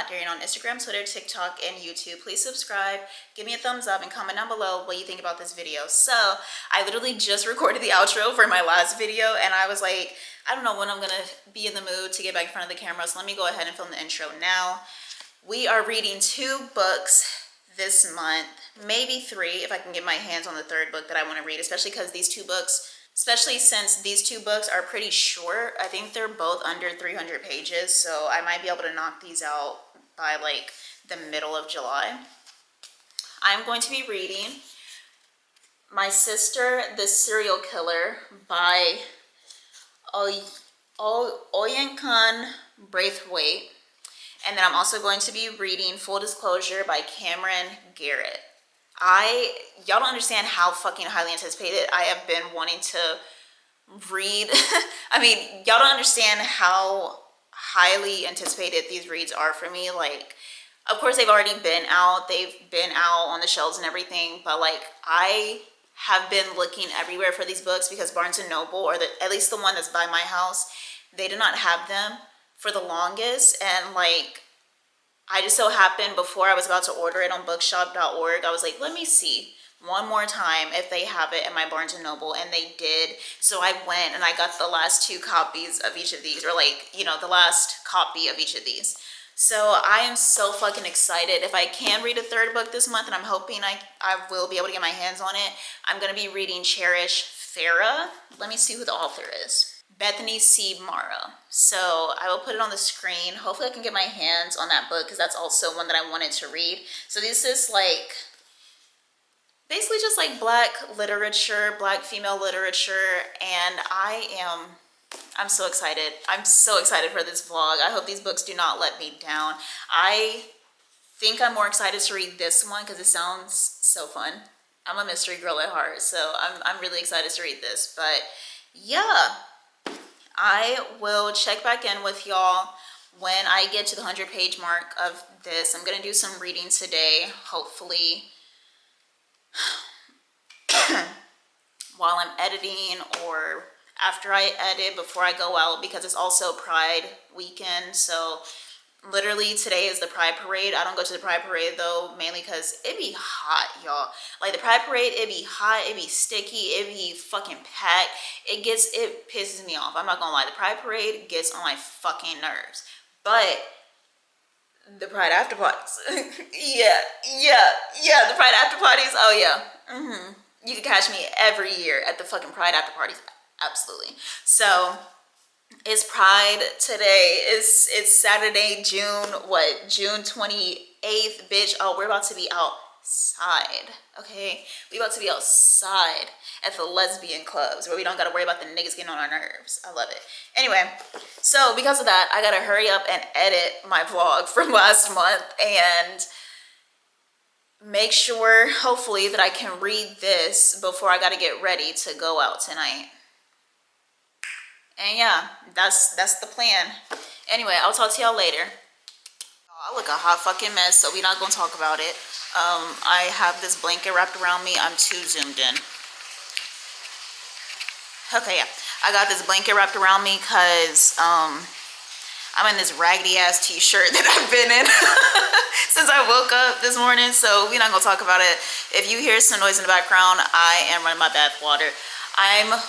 Darian on Instagram, Twitter, TikTok, and YouTube. Please subscribe, give me a thumbs up, and comment down below what you think about this video. So I literally just recorded the outro for my last video, and I was like, I don't know when I'm gonna be in the mood to get back in front of the camera, so let me go ahead and film the intro now. We are reading 2 books this month, maybe 3 if I can get my hands on the 3rd book that I want to read, especially because these 2 books, especially since these 2 books are pretty short. I think they're both under 300 pages, so I might be able to knock these out by like the middle of July. I'm going to be reading My Sister, the Serial Killer by Oyinkan Braithwaite. And then I'm also going to be reading Full Disclosure by Cameron Garrett. Y'all don't understand how fucking highly anticipated I have been wanting to read. I mean, y'all don't understand how highly anticipated these reads are for me. Like, of course they've already been out. They've been out on the shelves and everything. But like, I have been looking everywhere for these books because Barnes & Noble, or at least the one that's by my house, they did not have them for the longest. And like, I just so happened before I was about to order it on bookshop.org, I was like, let me see one more time if they have it at my Barnes & Noble, and they did. So I went and I got the last 2 copies of each of these, or like, you know, the last copy of each of these. So I am so fucking excited. If I can read a 3rd book this month, and I'm hoping I will be able to get my hands on it, I'm going to be reading Cherish Farah. Let me see who the author is. Bethany C. Morrow. So I will put it on the screen. Hopefully I can get my hands on that book because that's also one that I wanted to read. So this is like, basically just like Black literature, Black female literature, and I'm so excited. I'm so excited for this vlog. I hope these books do not let me down. I think I'm more excited to read this one because it sounds so fun. I'm a mystery girl at heart, so I'm really excited to read this. But yeah, I will check back in with y'all when I get to the 100-page mark of this. I'm gonna do some reading today, hopefully, while I'm editing or after I edit, before I go out, because it's also Pride weekend. So literally today is the Pride Parade. I don't go to the Pride Parade though, mainly because it be hot, y'all. Like the Pride Parade, it be hot, it be sticky, it be fucking packed. It pisses me off. I'm not gonna lie. The Pride Parade gets on my fucking nerves. But the Pride after parties, yeah, the Pride after parties, oh yeah. You can catch me every year at the fucking Pride after parties, absolutely. So it's Pride today. It's Saturday, June 28th, bitch. Oh, we're about to be outside, okay? We about to be outside at the lesbian clubs where we don't gotta worry about the niggas getting on our nerves. I love it. Anyway, so because of that, I gotta hurry up and edit my vlog from last month and make sure, hopefully, that I can read this before I gotta get ready to go out tonight. And yeah, that's the plan. Anyway, I'll talk to y'all later. I look a hot fucking mess, so we're not gonna talk about it. I have this blanket wrapped around me. I'm too zoomed in. Okay, yeah. I got this blanket wrapped around me because I'm in this raggedy ass t-shirt that I've been in since I woke up this morning, so we're not gonna talk about it. If you hear some noise in the background, I am running my bath water. I'm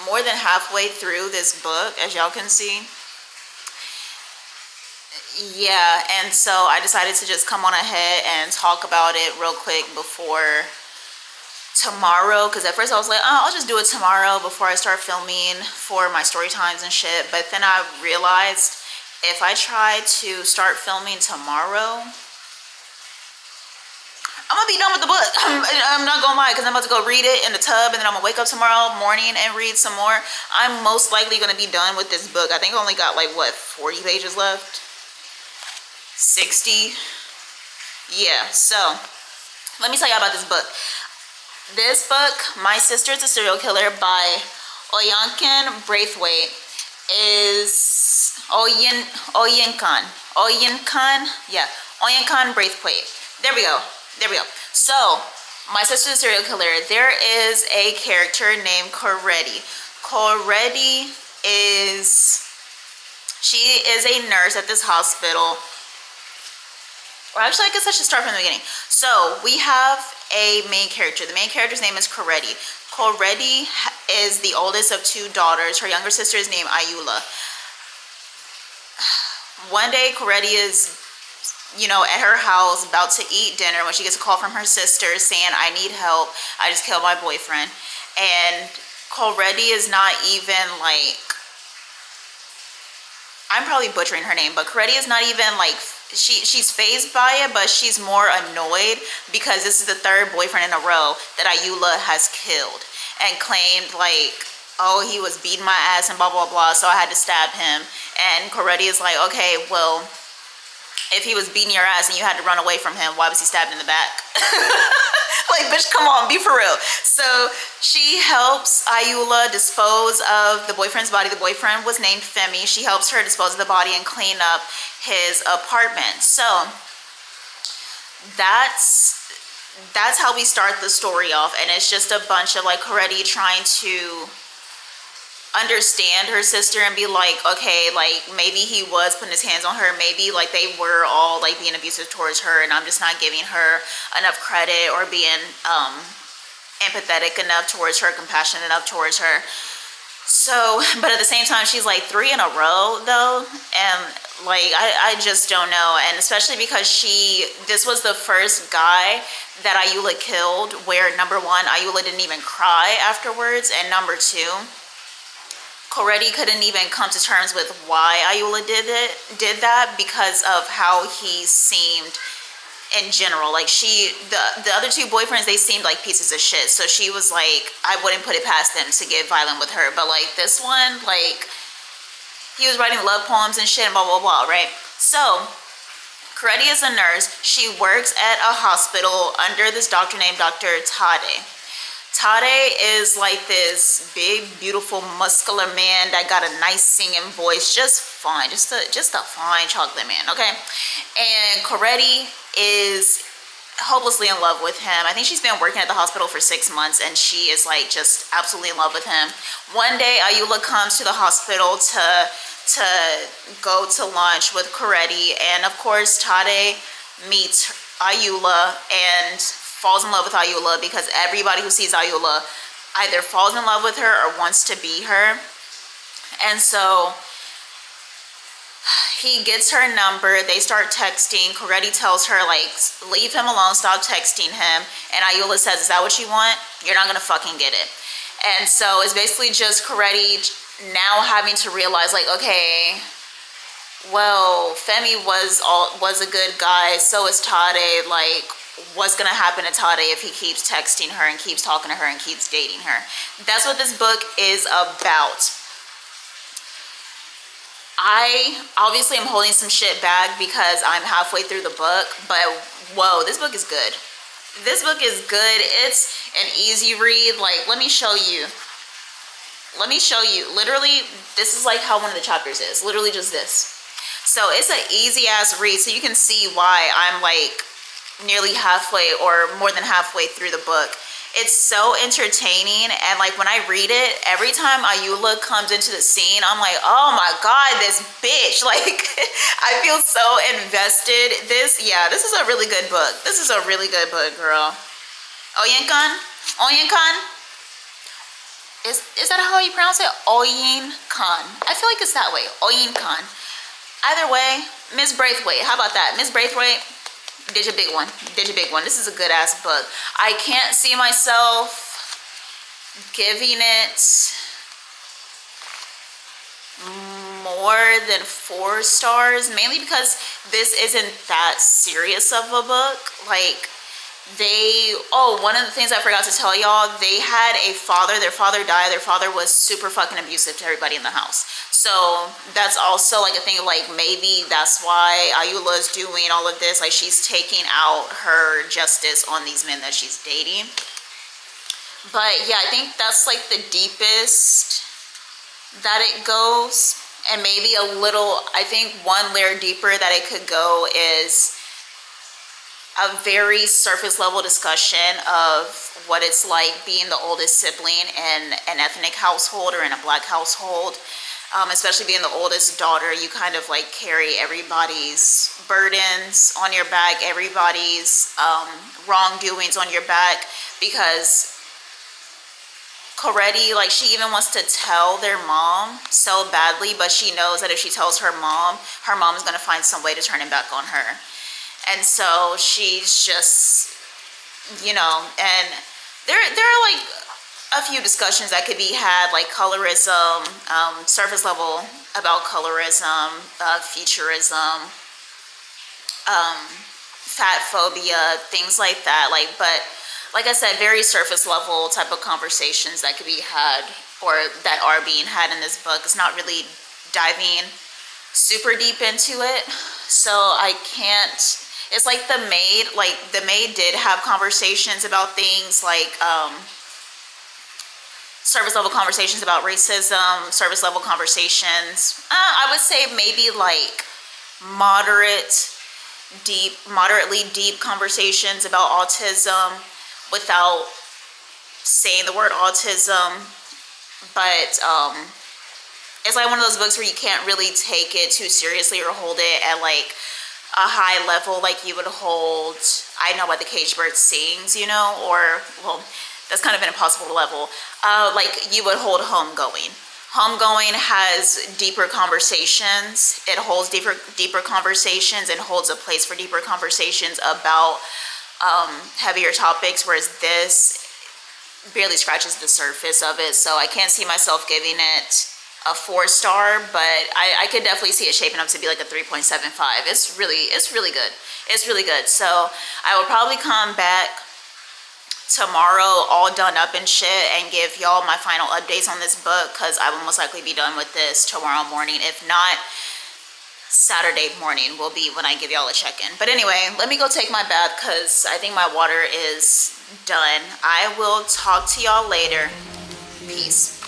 more than halfway through this book, as y'all can see. Yeah, and so I decided to just come on ahead and talk about it real quick before tomorrow, because at first I was like, oh, I'll just do it tomorrow before I start filming for my story times and shit. But then I realized if I try to start filming tomorrow, I'm gonna be done with the book. I'm not gonna lie, because I'm about to go read it in the tub, and then I'm gonna wake up tomorrow morning and read some more. I'm most likely gonna be done with this book. I think I only got like, what, 40 pages left? 60? Yeah, so let me tell you about this book. This book, My Sister, the Serial Killer by Oyinkan Braithwaite, is Oyinkan Braithwaite. There we go. So, My Sister, the Serial Killer, there is a character named Coretti. She is a nurse at this hospital, Or actually, I guess I should start from the beginning. So we have a main character. The main character's name is Corretti. Corretti is the oldest of 2 daughters. Her younger sister is named Ayula. One day, Corretti is, at her house about to eat dinner when she gets a call from her sister saying, I need help. I just killed my boyfriend. And Corretti is not even like, I'm probably butchering her name, but Corretti is not even like, she's fazed by it, but she's more annoyed because this is the 3rd boyfriend in a row that Ayula has killed and claimed like, oh, he was beating my ass and blah, blah, blah, so I had to stab him. And Corretti is like, okay, well, if he was beating your ass and you had to run away from him, why was he stabbed in the back? Like, bitch, come on, be for real. So she helps Ayula dispose of the boyfriend's body. The boyfriend was named Femi. She helps her dispose of the body and clean up his apartment. So that's how we start the story off. And it's just a bunch of like Corretti trying to understand her sister and be like, okay, like maybe he was putting his hands on her, maybe like they were all like being abusive towards her and I'm just not giving her enough credit or being empathetic enough towards her, compassionate enough towards her. So, but at the same time, she's like 3 in a row though, and like I just don't know. And especially because this was the first guy that Ayula killed where number 1, Ayula didn't even cry afterwards, and number 2, Corretti couldn't even come to terms with why Ayula did that because of how he seemed in general. Like the other 2 boyfriends, they seemed like pieces of shit. So she was like, I wouldn't put it past them to get violent with her. But like this one, like he was writing love poems and shit and blah, blah, blah, right? So Corretti is a nurse. She works at a hospital under this doctor named Dr. Tade. Tade is like this big, beautiful, muscular man that got a nice singing voice, just fine, just a fine chocolate man, okay? And Corretti is hopelessly in love with him. I think she's been working at the hospital for 6 months and she is like just absolutely in love with him. One day, Ayula comes to the hospital to go to lunch with Corretti, and of course, Tade meets Ayula and falls in love with Ayula because everybody who sees Ayula either falls in love with her or wants to be her. And so he gets her number, they start texting. Corretti tells her like, leave him alone, stop texting him. And Ayula says, is that what you want? You're not gonna fucking get it. And so it's basically just Corretti now having to realize like, okay, well, Femi was a good guy, so is Tade. Like, what's gonna happen to Tade if he keeps texting her and keeps talking to her and keeps dating her? That's what this book is about. I obviously am holding some shit back because I'm halfway through the book, but whoa, this book is good. This book is good. It's an easy read. Like, let me show you. Literally, this is like how one of the chapters is. Literally just this. So it's an easy ass read. So you can see why I'm like nearly halfway or more than halfway through the book. It's so entertaining, and like when I read it, every time Ayula comes into the scene, I'm like, oh my god, this bitch. Like, I feel so invested. This is a really good book. This is a really good book, girl. Oyinkan? Is that how you pronounce it? Oyinkan. I feel like it's that way. Oyinkan. Either way, Miss Braithwaite. How about that? Miss Braithwaite, did your big one. This is a good ass book. I can't see myself giving it more than 4 stars, mainly because this isn't that serious of a book. Like, one of the things I forgot to tell y'all, they had a father. Their father died. Their father was super fucking abusive to everybody in the house. So that's also like a thing of like, maybe that's why Ayula is doing all of this. Like, she's taking out her justice on these men that she's dating. But yeah, I think that's like the deepest that it goes. And maybe a little, I think one layer deeper that it could go is a very surface level discussion of what it's like being the oldest sibling in an ethnic household or in a black household. especially being the oldest daughter, you kind of like carry everybody's burdens on your back, everybody's wrongdoings on your back, because Coretti, like, she even wants to tell their mom so badly, but she knows that if she tells her mom is going to find some way to turn it back on her. And so she's just, you know, and there are like a few discussions that could be had, like colorism, surface level about colorism, futurism, fat phobia, things like that. Like, but like I said, very surface level type of conversations that could be had, or that are being had in this book. It's not really diving super deep into it, so I can't. It's like the maid did have conversations about things like surface level conversations about racism, surface level conversations. I would say maybe like moderately deep conversations about autism without saying the word autism. But it's like one of those books where you can't really take it too seriously or hold it at like a high level like you would hold I Know Why the Caged Bird Sings, you know, or, well, that's kind of an impossible level, like you would hold Homegoing. Homegoing has deeper conversations. It holds deeper conversations and holds a place for deeper conversations about heavier topics, whereas this barely scratches the surface of it. So I can't see myself giving it a 4-star, but I could definitely see it shaping up to be like a 3.75. It's really good. It's really good. So I will probably come back tomorrow all done up and shit and give y'all my final updates on this book, because I will most likely be done with this tomorrow morning. If not, Saturday morning will be when I give y'all a check-in. But anyway, let me go take my bath because I think my water is done. I will talk to y'all later. Peace.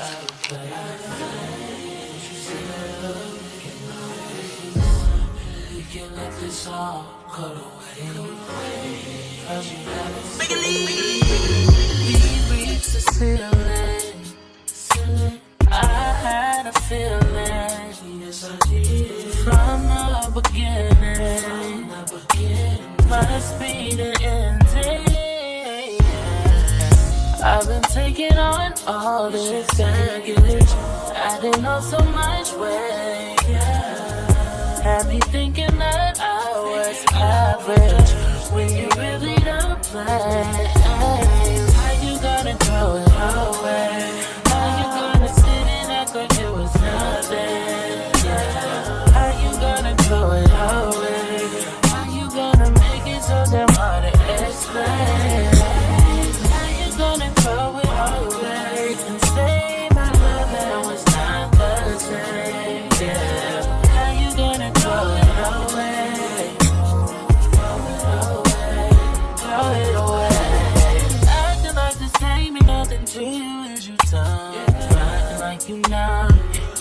I had a feeling from the beginning, must be the ending. I've been taking on all this baggage, adding on so much weight. Had me thinking that I was average when you really don't play. How you gonna throw it away? How you gonna sit and act like it was nothing? Yeah. How you gonna throw it away? How you gonna make it so damn hard to explain? How you gonna throw it away and say my love that was not the same? Yeah. How you gonna throw it away? Throw it away. Acting like the same and nothing to you is you done. Acting like you know,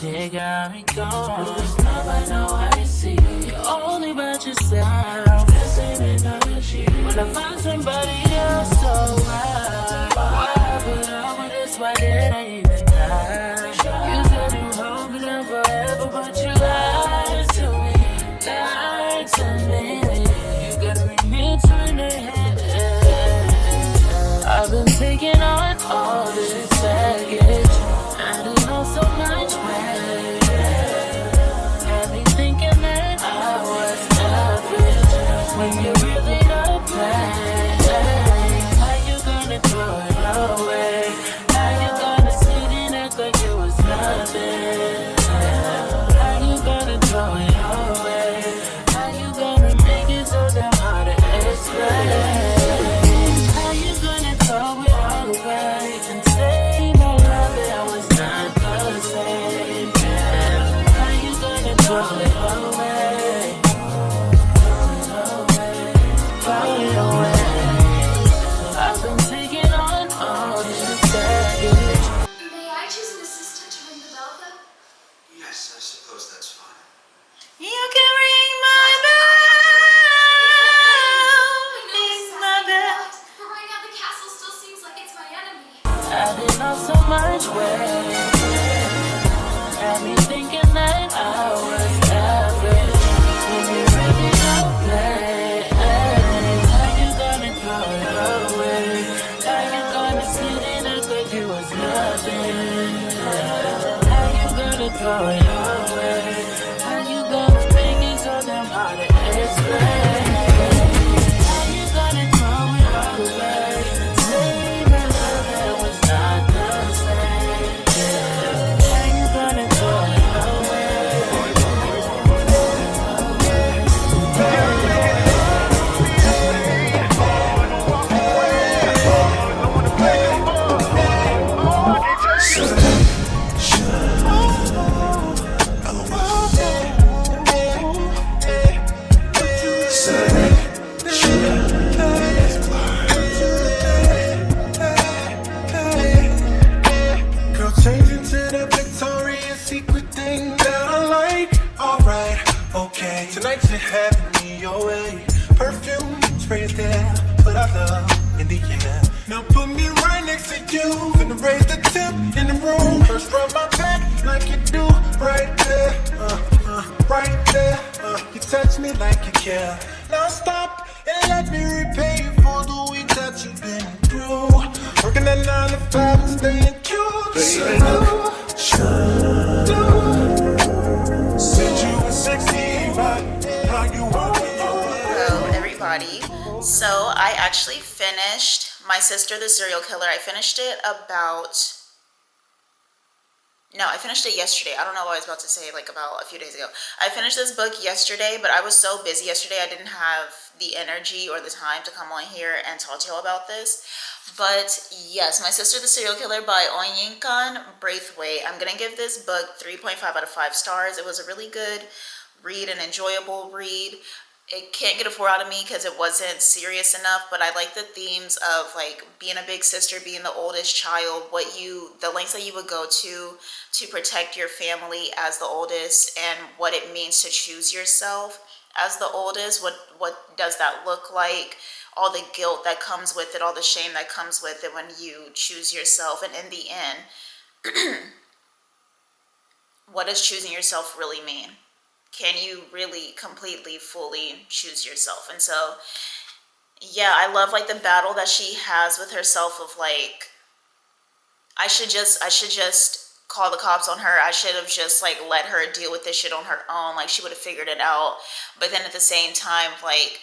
they got me gone. It's not by no I see, only about yourself. When I find somebody else, so why put up with this? Why did I even lie? You said you hold me down forever, but you lied to me, lied to me. You got me turning the head. I've been taking on all this baggage, adding on so much weight. Had me thinking that I was average when you really don't play. How you gonna throw it away? How you gonna sit and act like it was nothing? How you gonna throw it away? How you gonna make it so damn hard to explain? How you gonna throw it away and say my love that was not the same? How you gonna throw it away? Throw it away. it's right there. Put our love in the air. Now put me right next to you. Finna raise the temp in the room. First rub my back like you do. Right there, right there. You touch me like you care. Now stop and let me repay you for the week that you've been through. Working at 9 to 5 and staying cute. Said you were sexy, right? How you walking? Hello, everybody. So I actually finished My Sister the Serial Killer. I finished it I finished it yesterday. I don't know what I was about to say, like about a few days ago. I finished this book yesterday, but I was so busy yesterday I didn't have the energy or the time to come on here and talk to you about this. But yes, My Sister the Serial Killer by Onyinkan Braithwaite. I'm going to give this book 3.5 out of 5 stars. It was a really good read, an enjoyable read. It can't get a 4 out of me because it wasn't serious enough, but I like the themes of like being a big sister, being the oldest child, the lengths that you would go to protect your family as the oldest, and what it means to choose yourself as the oldest. What does that look like? All the guilt that comes with it, all the shame that comes with it when you choose yourself, and in the end, what does choosing yourself really mean? Can you really completely, fully choose yourself? And so, yeah, I love like the battle that she has with herself of like, I should just call the cops on her. I should have just like let her deal with this shit on her own. Like she would have figured it out. But then at the same time, like,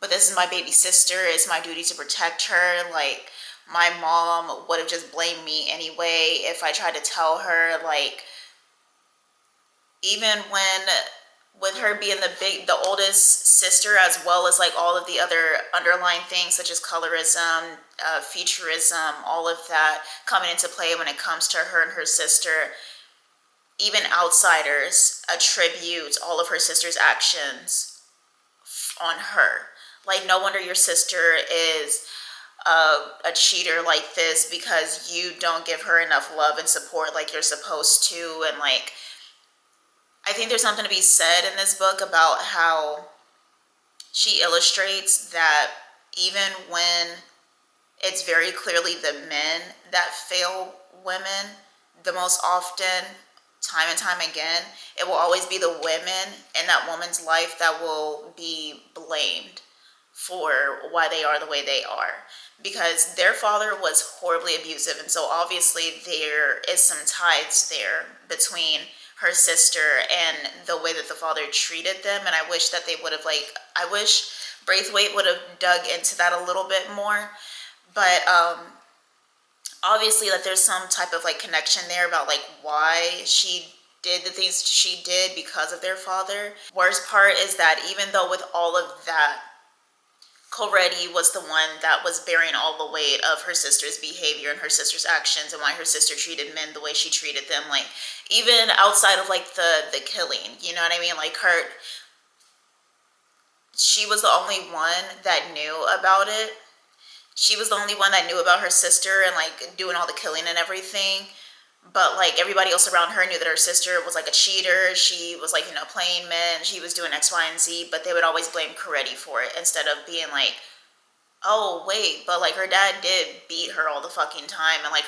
but this is my baby sister. It's my duty to protect her. Like my mom would have just blamed me anyway if I tried to tell her, like, even when with her being the oldest sister, as well as like all of the other underlying things such as colorism, featureism, all of that coming into play when it comes to her and her sister, even outsiders attribute all of her sister's actions on her. Like, no wonder your sister is a cheater like this, because you don't give her enough love and support like you're supposed to. And like, I think there's something to be said in this book about how she illustrates that even when it's very clearly the men that fail women, the most often, time and time again, it will always be the women in that woman's life that will be blamed for why they are the way they are, because their father was horribly abusive. And so obviously there is some ties there between her sister and the way that the father treated them. And I wish that they would have I wish Braithwaite would have dug into that a little bit more. But obviously that there's some type of like connection there about like why she did the things she did because of their father. Worst part is that even though with all of that, Coretti was the one that was bearing all the weight of her sister's behavior and her sister's actions, and why her sister treated men the way she treated them. Like, even outside of like the killing, you know what I mean? Like she was the only one that knew about it. She was the only one that knew about her sister and like doing all the killing and everything. But like everybody else around her knew that her sister was like a cheater. She was like, playing men. She was doing X, Y, and Z. But they would always blame Coretti for it, instead of being like, oh, wait, but like her dad did beat her all the fucking time. And like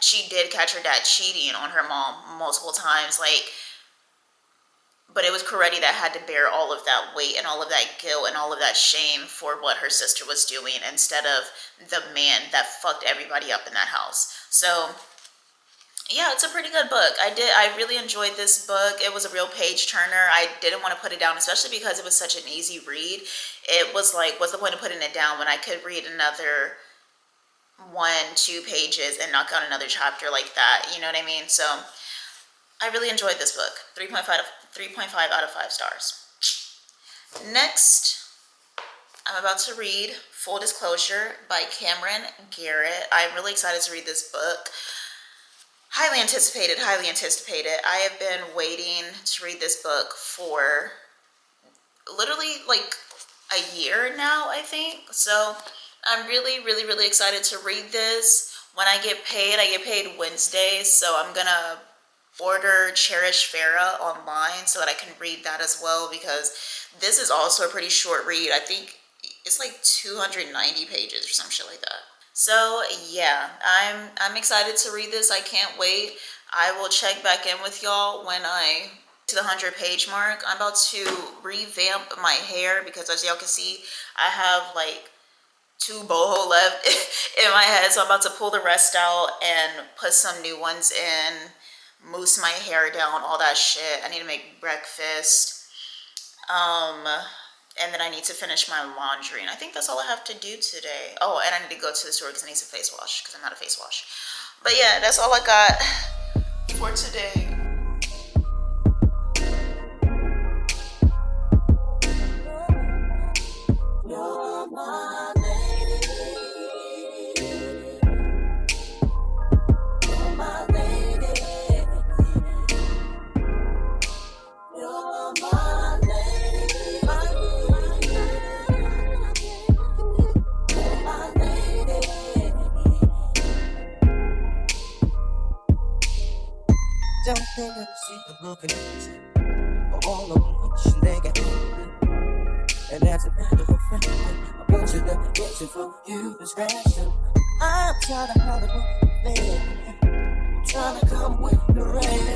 she did catch her dad cheating on her mom multiple times. Like, but it was Coretti that had to bear all of that weight and all of that guilt and all of that shame for what her sister was doing, instead of the man that fucked everybody up in that house. So yeah, it's a pretty good book. I really enjoyed this book. It was a real page turner. I didn't want to put it down, especially because it was such an easy read. It was like, what's the point of putting it down when I could read another 1-2 pages and knock out another chapter like that? You know what I mean? So I really enjoyed this book. 3.5 out of 5 stars. Next, I'm about to read Full Disclosure by Cameron Garrett. I'm really excited to read this book. Highly anticipated. I have been waiting to read this book for literally like a year now, I think. So I'm really, really, really excited to read this. When I get paid Wednesdays. So I'm going to order Cherish Farah online so that I can read that as well, because this is also a pretty short read. I think it's like 290 pages or some shit like that. So yeah, I'm excited to read this. I can't wait. I will check back in with y'all when I to the 100-page mark. I'm about to revamp my hair because, as y'all can see, I have like 2 boho left in my head, so I'm about to pull the rest out and put some new ones in, mousse my hair down, all that shit. I need to make breakfast. And then I need to finish my laundry, and I think that's all I have to do today. Oh, and I need to go to the store because I need some face wash because I'm out of face wash. But yeah, that's all I got for today. You're my lady. You're my lady. You're my lady. My lady. Don't think I see the look in his eye. All of which they get and that's a matter of fact. I want you to get you for you discretion. I'm trying to have a good thing. Trying to come with the rain.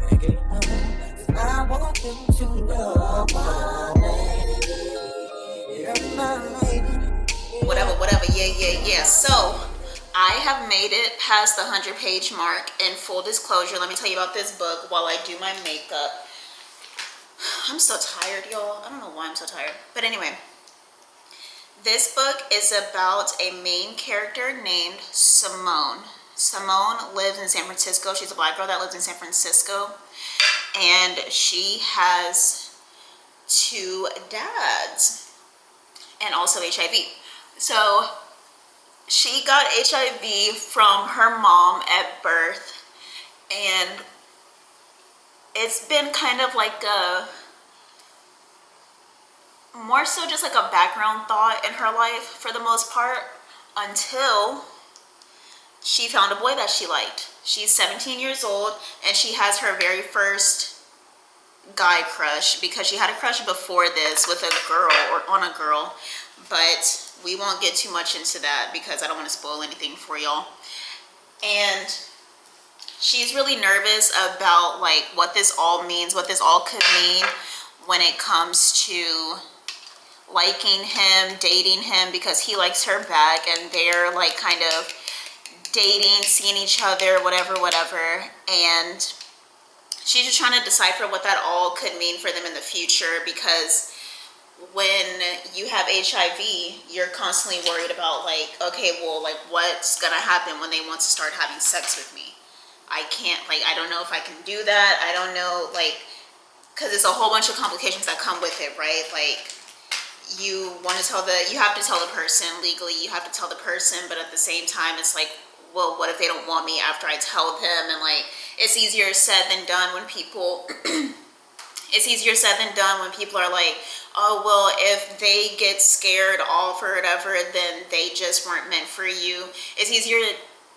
Make it home. 'Cause I want them to know my lady. You're my lady. Whatever, yeah. So I have made it past the 100-page mark. In full disclosure, let me tell you about this book while I do my makeup. I'm so tired, y'all. I don't know why I'm so tired. But anyway, this book is about a main character named Simone. Simone lives in San Francisco. She's a black girl that lives in San Francisco. And she has 2 dads and also HIV. So she got HIV from her mom at birth, and it's been kind of like a more so just like a background thought in her life for the most part, until she found a boy that she liked. She's 17 years old and she has her very first guy crush, because she had a crush before this with a girl or on a girl, but we won't get too much into that because I don't want to spoil anything for y'all. And she's really nervous about like what this all means, what this all could mean when it comes to liking him, dating him, because he likes her back and they're like kind of dating, seeing each other, whatever. And she's just trying to decipher what that all could mean for them in the future, because when you have HIV, you're constantly worried about like, okay, well, like what's gonna happen when they want to start having sex with me? I can't, like, I don't know if I can do that. I don't know, like, because it's a whole bunch of complications that come with it, right? Like, you have to tell the person legally, you have to tell the person, but at the same time, it's like, well, what if they don't want me after I tell them? And like, it's easier said than done when people, are like, oh, well, if they get scared off or whatever, then they just weren't meant for you. It's easier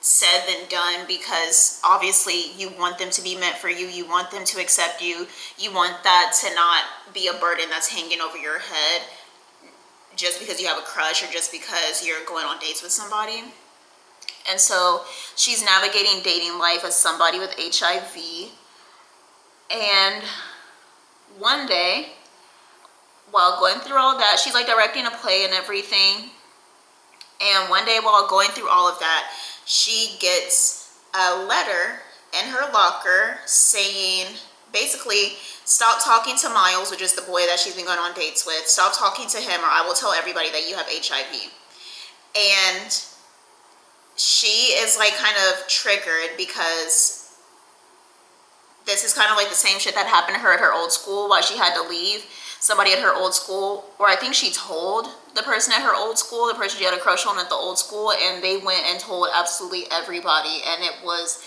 said than done, because obviously you want them to be meant for you. You want them to accept you. You want that to not be a burden that's hanging over your head just because you have a crush or just because you're going on dates with somebody. And so she's navigating dating life as somebody with HIV. And one day, while going through all that, she's like directing a play and everything. And one day while going through all of that, she gets a letter in her locker saying, basically, stop talking to Miles, which is the boy that she's been going on dates with. Stop talking to him or I will tell everybody that you have HIV. And she is like kind of triggered because this is kind of like the same shit that happened to her at her old school while she had to leave. Somebody at her old school, or I think she told the person at her old school, the person she had a crush on at the old school, and they went and told absolutely everybody, and it was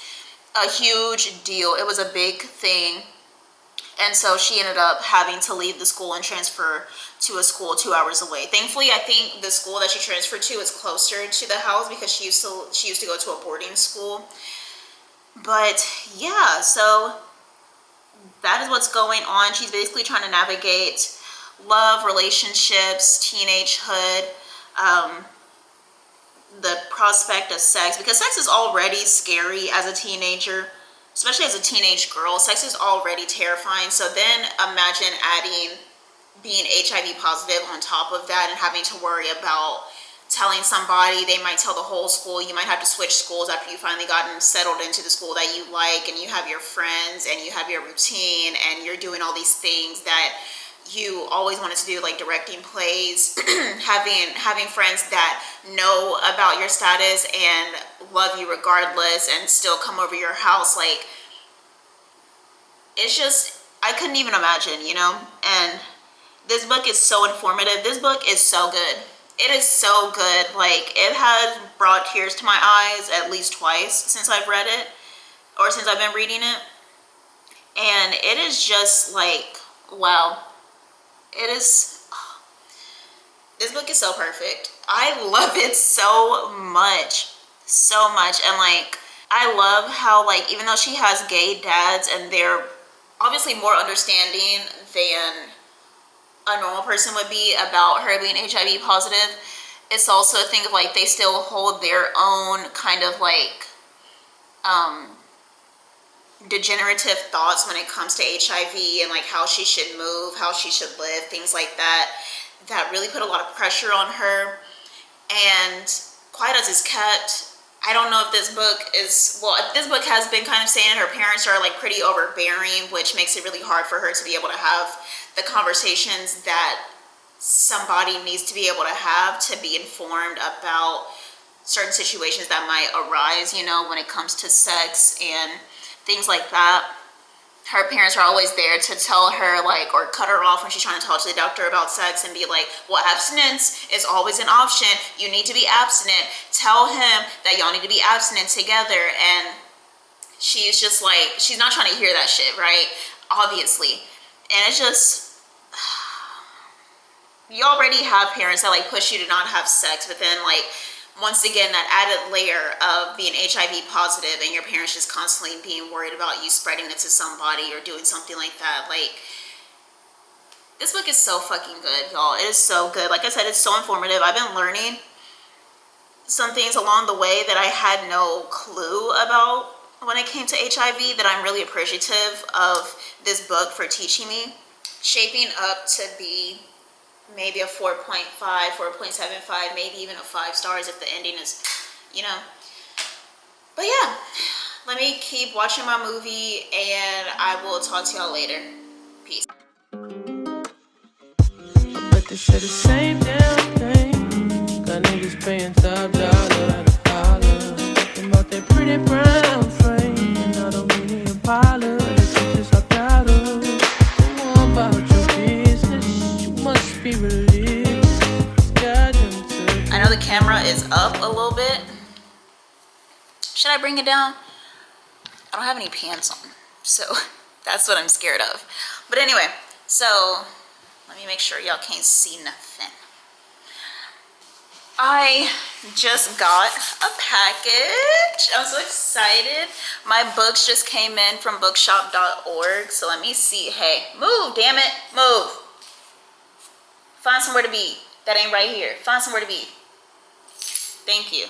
a huge deal. It was a big thing. And so she ended up having to leave the school and transfer to a school 2 hours away. Thankfully, I think the school that she transferred to is closer to the house because she used to go to a boarding school. But yeah, so that is what's going on. She's basically trying to navigate love, relationships, teenagehood, the prospect of sex, because sex is already scary as a teenager, especially as a teenage girl. Sex is already terrifying. So then imagine adding being HIV positive on top of that and having to worry about telling somebody. They might tell the whole school. You might have to switch schools after you finally gotten settled into the school that you like, and you have your friends and you have your routine and you're doing all these things that you always wanted to do, like directing plays, having friends that know about your status and love you regardless and still come over your house. Like, it's just, I couldn't even imagine, you know? And this book is so informative. This book is so good. It is so good. Like, it has brought tears to my eyes at least twice since I've read it, or since I've been reading it. And it is just like, wow. It is, this book is so perfect. I love it so much. So much. And like, I love how, like, even though she has gay dads and they're obviously more understanding than a normal person would be about her being HIV positive, it's also a thing of like, they still hold their own kind of like degenerative thoughts when it comes to HIV and like how she should move, how she should live, things like that, that really put a lot of pressure on her. And quiet as is kept, I don't know if this book is, well, this book has been kind of saying her parents are like pretty overbearing, which makes it really hard for her to be able to have the conversations that somebody needs to be able to have to be informed about certain situations that might arise, you know, when it comes to sex and things like that. Her parents are always there to tell her, like, or cut her off when she's trying to talk to the doctor about sex and be like, well, abstinence is always an option. You need to be abstinent. Tell him that y'all need to be abstinent together. And she's just like, she's not trying to hear that shit, right? Obviously. And it's just, you already have parents that like push you to not have sex, but then like, once again, that added layer of being HIV positive and your parents just constantly being worried about you spreading it to somebody or doing something like that. Like, this book is so fucking good, y'all. It is so good. Like I said, it's so informative. I've been learning some things along the way that I had no clue about when it came to HIV, that I'm really appreciative of this book for teaching me, shaping up to be maybe a 4.5, 4.75, maybe even a 5 stars if the ending is, you know. But yeah, let me keep watching my movie and I will talk to y'all later. Peace. But this shit the same damn thing. Got niggas paying top dollar at a dollar. Them out that pretty brown frame. And I don't mean to Impala. This is just our battle. Go on about your business. You must be religious. I know the camera is up a little bit. Should I bring it down? I don't have any pants on, so that's what I'm scared of. But anyway, so let me make sure y'all can't see nothing. I just got a package. I'm so excited. My books just came in from bookshop.org. So let me see. Hey, move, damn it, move. Find somewhere to be. That ain't right here. Find somewhere to be. Thank you.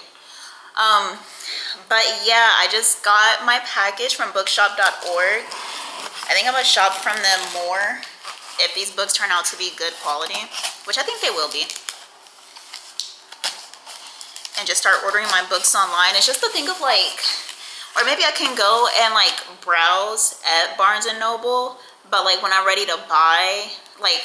But yeah, I just got my package from bookshop.org. I think I'm gonna shop from them more if these books turn out to be good quality, which I think they will be. And just start ordering my books online. It's just the thing of like, or maybe I can go and like browse at Barnes & Noble, but like when I'm ready to buy, like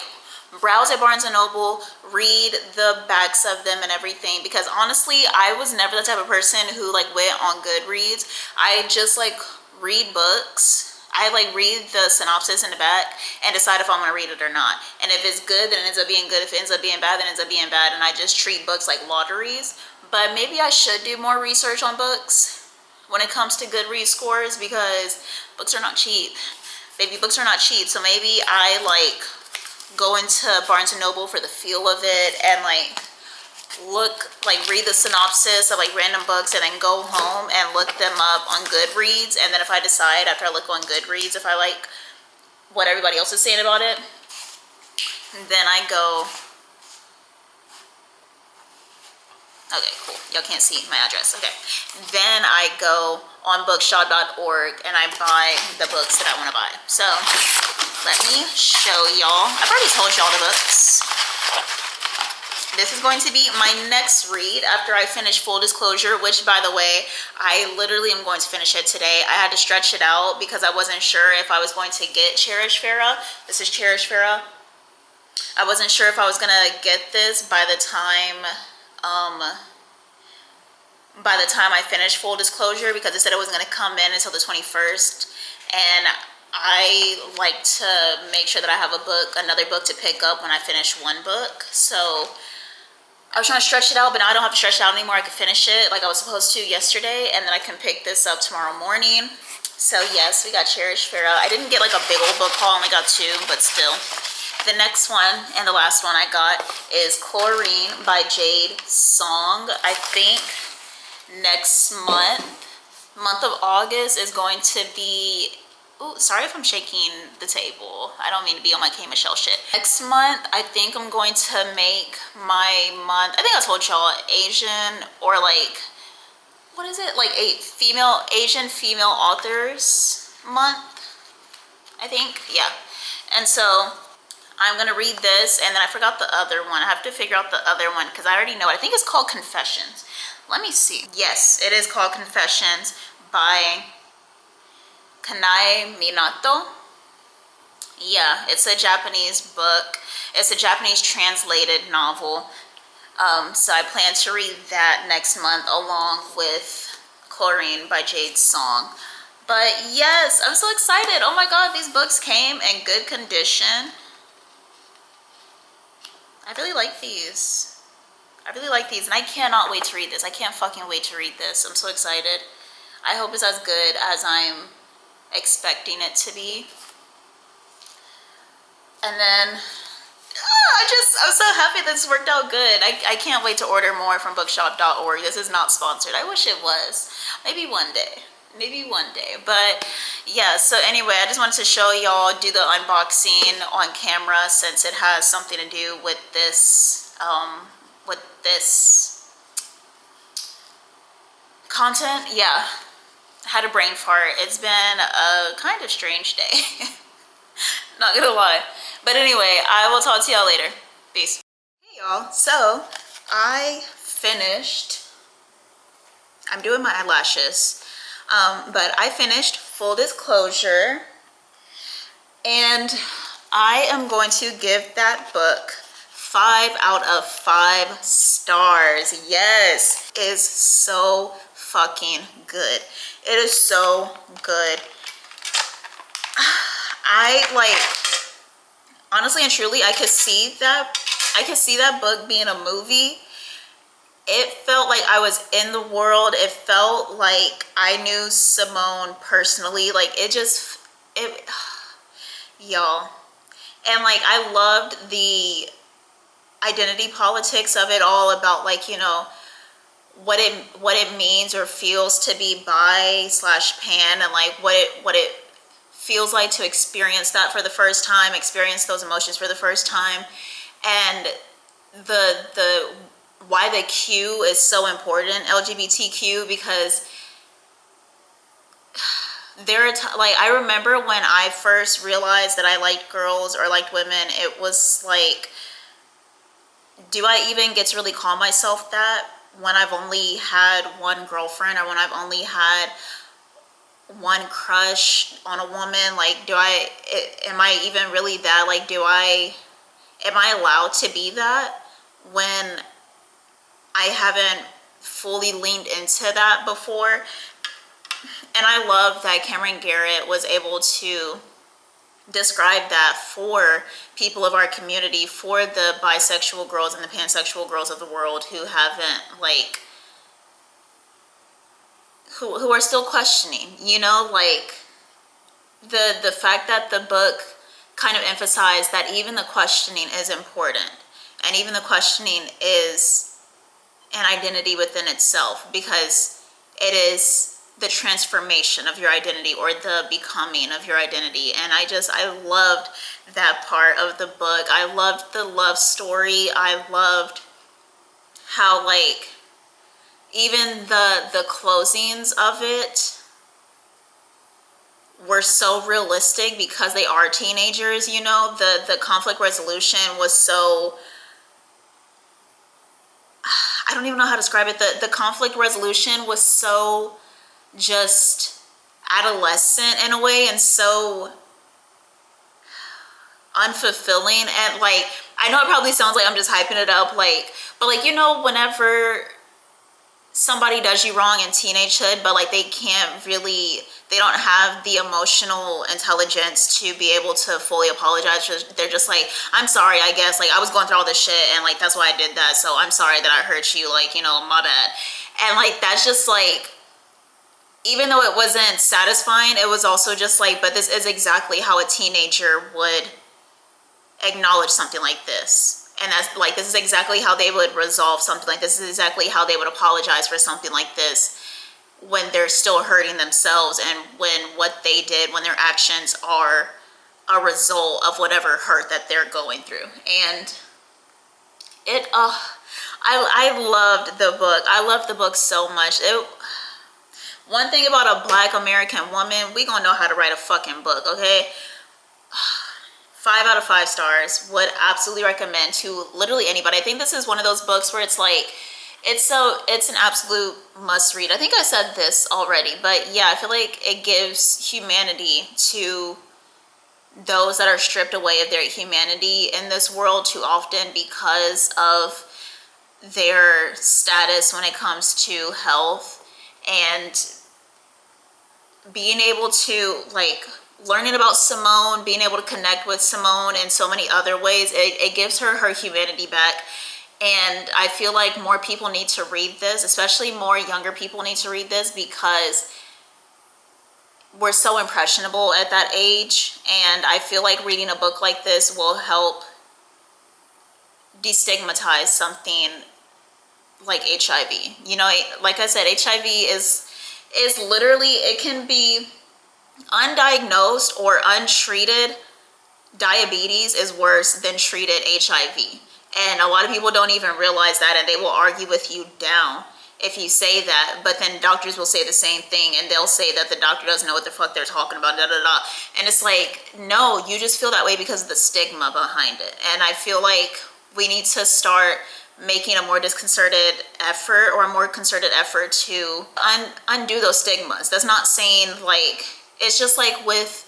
browse at Barnes & Noble, read the backs of them and everything, because honestly, I was never the type of person who like went on Goodreads. I just like read books. I like read the synopsis in the back and decide if I'm gonna read it or not. And if it's good, then it ends up being good. If it ends up being bad, then it ends up being bad. And I just treat books like lotteries. But maybe I should do more research on books when it comes to Goodreads scores, because books are not cheap. Baby, books are not cheap. So maybe I like go into Barnes & Noble for the feel of it and like look, like read the synopsis of like random books and then go home and look them up on Goodreads. And then if I decide after I look on Goodreads if I like what everybody else is saying about it, Then I go, okay, cool. Y'all can't see my address. Okay. Then I go on bookshop.org and I buy the books that I want to buy. So let me show y'all. I've already told y'all the books. This is going to be my next read after I finish Full Disclosure, which, by the way, I literally am going to finish it today. I had to stretch it out because I wasn't sure if I was going to get Cherish Farah. This is Cherish Farah. I wasn't sure if I was going to get this by the time I finished Full Disclosure, because it said it wasn't going to come in until the 21st. And I like to make sure that I have another book to pick up when I finish one book. So I was trying to stretch it out, but now I don't have to stretch it out anymore. I can finish it like I was supposed to yesterday, and then I can pick this up tomorrow morning. So yes, we got Cherish Farah. I didn't get like a big old book haul, I only got 2, but still. The next one and the last one I got is Chlorine by Jade Song. I think next month of August is going to be, ooh, sorry if I'm shaking the table. I don't mean to be on my K Michelle shit. Next month, I think I'm going to make my month, I think I told y'all, Asian, or like, what is it? Like Asian female authors month, I think, yeah. And so I'm gonna read this, and then I forgot the other one. I have to figure out the other one because I already know it. I think it's called Confessions. Let me see. Yes, it is called Confessions by Kanae Minato. Yeah, it's a Japanese book. It's a Japanese translated novel. So I plan to read that next month along with Chlorine by Jade Song. But yes, I'm so excited. Oh my God, these books came in good condition. I really like these. I really like these, and I cannot wait to read this. I can't fucking wait to read this. I'm so excited. I hope it's as good as I'm expecting it to be. And then I'm so happy this worked out good. I can't wait to order more from bookshop.org. This is not sponsored. I wish it was. Maybe one day. Maybe one day. But yeah, so anyway, I just wanted to show y'all, do the unboxing on camera since it has something to do with this content. Yeah, I had a brain fart. It's been a kind of strange day. Not gonna lie. But anyway, I will talk to y'all later. Peace. Hey y'all, so I finished, I'm doing my eyelashes, but I finished Full Disclosure, and I am going to give that book 5 out of 5 stars. Yes, it is so fucking good. It is so good. Honestly and truly, I could see that book being a movie. It felt like I was in the world. It felt like I knew Simone personally. Like y'all. And like, I loved the identity politics of it all, about like, you know, what it means or feels to be bi/pan, and like what it feels like to experience that for the first time, experience those emotions for the first time, and the why the Q is so important, LGBTQ, because like, I remember when I first realized that I liked girls or liked women, it was like, do I even get to really call myself that when I've only had one girlfriend, or when I've only had one crush on a woman? Like, am I even really that? Like, am I allowed to be that when I haven't fully leaned into that before? And I love that Cameron Garrett was able to describe that for people of our community, for the bisexual girls and the pansexual girls of the world who haven't, like, who are still questioning, you know, like the fact that the book kind of emphasized that even the questioning is important, and even the questioning is an identity within itself, because it is the transformation of your identity or the becoming of your identity. And I loved that part of the book. I loved the love story. I loved how, like, even the closings of it were so realistic because they are teenagers, you know. The conflict resolution was so, I don't even know how to describe it. The conflict resolution was so just adolescent in a way, and so unfulfilling. And like, I know it probably sounds like I'm just hyping it up, like, but like, you know, whenever somebody does you wrong in teenagehood, but like they don't have the emotional intelligence to be able to fully apologize. They're just like, I'm sorry, I guess, like I was going through all this shit and like that's why I did that, so I'm sorry that I hurt you, like, you know, my bad. And like, that's just like, even though it wasn't satisfying, it was also just like, but this is exactly how a teenager would acknowledge something like this. And that's like, this is exactly how they would resolve something like this. This is exactly how they would apologize for something like this when they're still hurting themselves, and when what they did, when their actions are a result of whatever hurt that they're going through. And it, I loved the book. I loved the book so much. One thing about a Black American woman, we gonna know how to write a fucking book, okay? 5 out of 5 stars. Would absolutely recommend to literally anybody. I think this is one of those books where it's like, it's an absolute must read. I think I said this already, but yeah, I feel like it gives humanity to those that are stripped away of their humanity in this world too often because of their status when it comes to health. And being able to, like, learning about Simone, being able to connect with Simone in so many other ways, it gives her humanity back. And I feel like more people need to read this, especially more younger people need to read this, because we're so impressionable at that age. And I feel like reading a book like this will help destigmatize something like HIV. You know, like I said, HIV is literally, it can be undiagnosed or untreated. Diabetes is worse than treated HIV. And a lot of people don't even realize that, and they will argue with you down if you say that. But then doctors will say the same thing, and they'll say that the doctor doesn't know what the fuck they're talking about, da da da. And it's like, no, you just feel that way because of the stigma behind it. And I feel like we need to start making a more concerted effort to undo those stigmas. That's not saying, like, it's just like with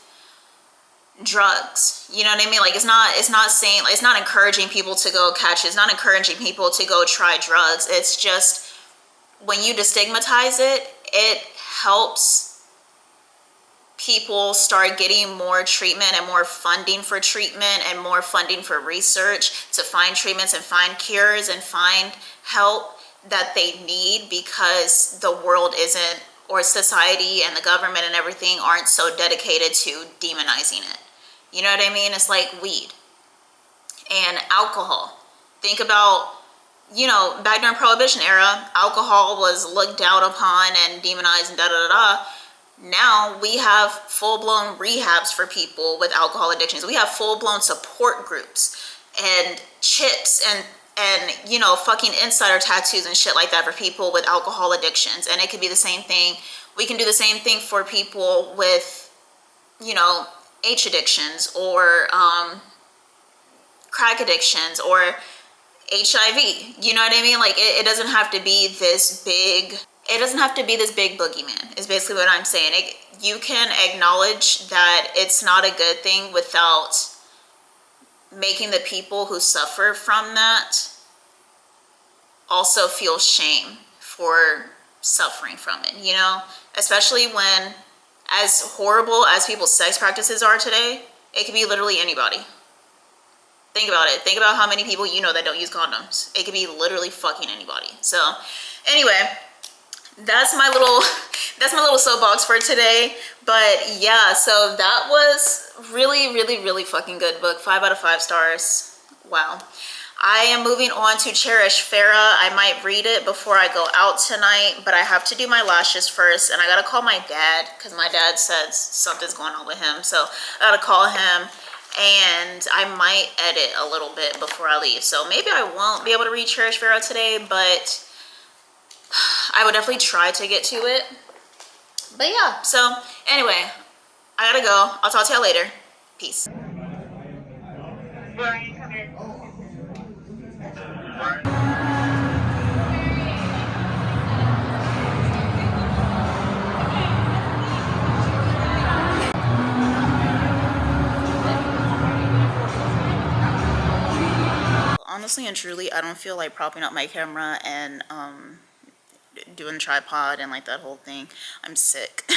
drugs, you know what I mean? Like, it's not saying, like, it's not encouraging people to go catch it. It's not encouraging people to go try drugs. It's just, when you destigmatize it, it helps people start getting more treatment and more funding for treatment and more funding for research to find treatments and find cures and find help that they need, because the world isn't, or society and the government and everything aren't so dedicated to demonizing it. You know what I mean? It's like weed and alcohol. Think about, you know, back during Prohibition era, alcohol was looked down upon and demonized and da da da da. Now we have full-blown rehabs for people with alcohol addictions. We have full-blown support groups and chips and you know, fucking insider tattoos and shit like that for people with alcohol addictions. And it could be the same thing. We can do the same thing for people with, you know, H addictions or crack addictions or HIV. You know what I mean? Like, it doesn't have to be this big, it doesn't have to be this big boogeyman, is basically what I'm saying. You can acknowledge that it's not a good thing without making the people who suffer from that also feel shame for suffering from it, you know? Especially when, as horrible as people's sex practices are today, it could be literally anybody. Think about it. Think about how many people you know that don't use condoms. It could be literally fucking anybody. So anyway, that's my little soapbox for today. But yeah, so that was really, really, really fucking good book. 5 out of 5 stars. Wow. I am moving on to Cherish Farah. I might read it before I go out tonight, but I have to do my lashes first, and I gotta call my dad because my dad said something's going on with him. So I gotta call him, and I might edit a little bit before I leave. So maybe I won't be able to read Cherish Farah today, but I would definitely try to get to it. But yeah, so anyway, I gotta go. I'll talk to y'all later. Peace. Honestly and truly, I don't feel like propping up my camera and doing tripod and like that whole thing. I'm sick.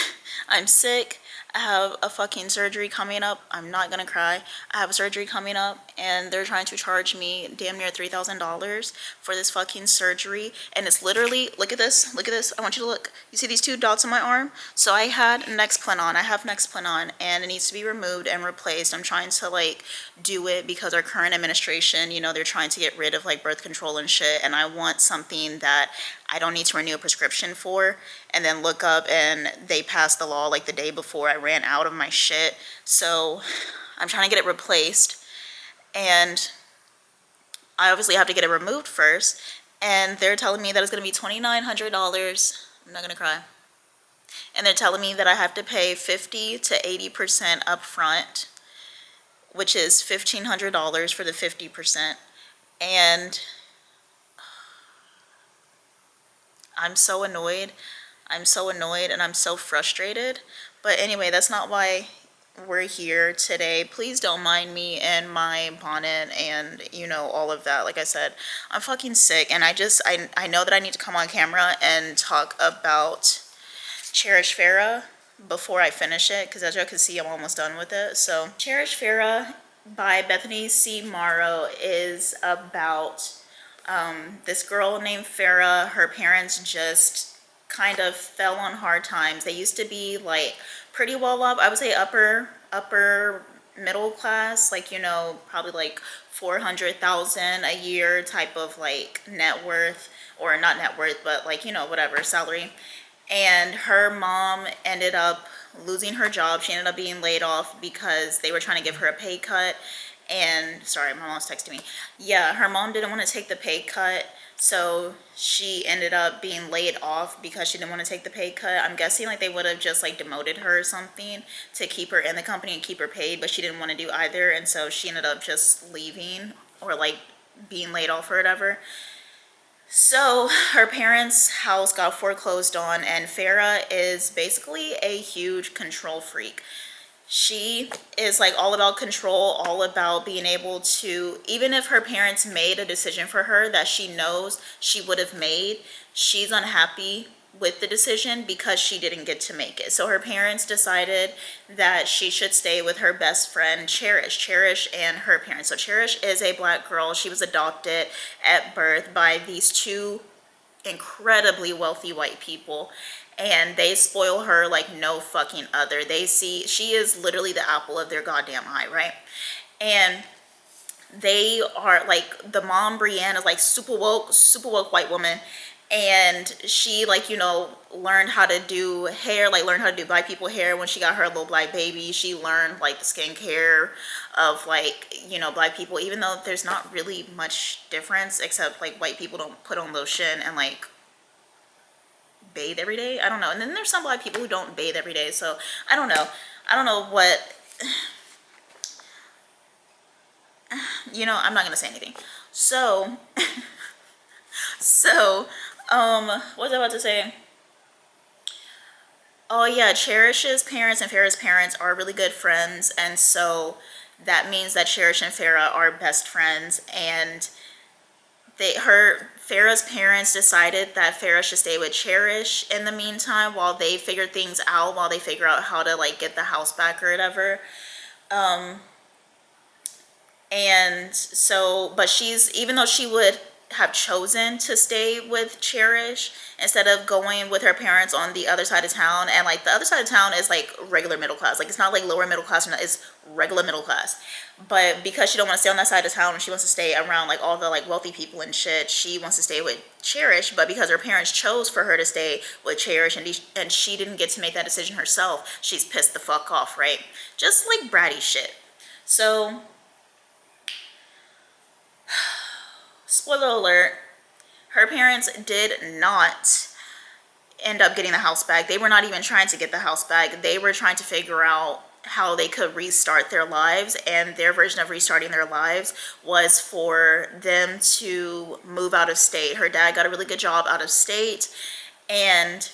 I'm sick. I have a fucking surgery coming up. I'm not gonna cry. I have a surgery coming up and they're trying to charge me damn near $3,000 for this fucking surgery. And it's literally, look at this, look at this. I want you to look. You see these two dots on my arm? So I had Nexplanon. I have Nexplanon and it needs to be removed and replaced. I'm trying to like do it because our current administration, you know, they're trying to get rid of like birth control and shit. And I want something that I don't need to renew a prescription for, and then look up and they passed the law like the day before I ran out of my shit. So I'm trying to get it replaced, and I obviously have to get it removed first, and they're telling me that it's going to be $2,900. I'm not going to cry. And they're telling me that I have to pay 50 to 80% upfront, which is $1,500 for the 50%. And I'm so annoyed. I'm so annoyed and I'm so frustrated. But anyway, that's not why we're here today. Please don't mind me and my bonnet and, you know, all of that. Like I said, I'm fucking sick, and I know that I need to come on camera and talk about Cherish Farah before I finish it, because as y'all can see, I'm almost done with it. So Cherish Farah by Bethany C. Morrow is about this girl named Farah. Her parents just kind of fell on hard times. They used to be like pretty well off. I would say upper middle class, like, you know, probably like 400,000 a year type of like net worth, or not net worth, but like, you know, whatever, salary. And her mom ended up losing her job. She ended up being laid off because they were trying to give her a pay cut. And sorry, my mom's texting me. Yeah, her mom didn't want to take the pay cut, so she ended up being laid off because she didn't want to take the pay cut. I'm guessing like they would have just like demoted her or something to keep her in the company and keep her paid, but she didn't want to do either, and so she ended up just leaving, or like being laid off or whatever. So her parents' house got foreclosed on, and Farah is basically a huge control freak. She is like all about control, all about being able to, even if her parents made a decision for her that she knows she would have made, she's unhappy with the decision because she didn't get to make it. So her parents decided that she should stay with her best friend Cherish and her parents. So Cherish is a black girl. She was adopted at birth by these two incredibly wealthy white people, and they spoil her like no fucking other. She is literally the apple of their goddamn eye, right? And they are like, the mom Brienne is like super woke white woman, and she, like, you know, learned how to do hair, like learned how to do black people hair when she got her little black baby. She learned like the skincare of, like, you know, black people, even though there's not really much difference except like white people don't put on lotion and like bathe every day. I don't know. And then there's some black people who don't bathe every day, so I don't know what, you know, I'm not gonna say anything. So what was I about to say? Oh yeah, Cherish's parents and Farah's parents are really good friends, and so that means that Cherish and Farah are best friends. And Farah's parents decided that Farah should stay with Cherish in the meantime while they figure things out, while they figure out how to like get the house back or whatever. And so, but even though she would have chosen to stay with Cherish instead of going with her parents on the other side of town. And like the other side of town is like regular middle class. Like it's not like lower middle class, it's regular middle class. But because she don't want to stay on that side of town and she wants to stay around like all the like wealthy people and shit, she wants to stay with Cherish. But because her parents chose for her to stay with Cherish and she didn't get to make that decision herself, she's pissed the fuck off, right? Just like bratty shit. So spoiler alert, her parents did not end up getting the house back. They were not even trying to get the house back. They were trying to figure out how they could restart their lives, and their version of restarting their lives was for them to move out of state. Her dad got a really good job out of state, and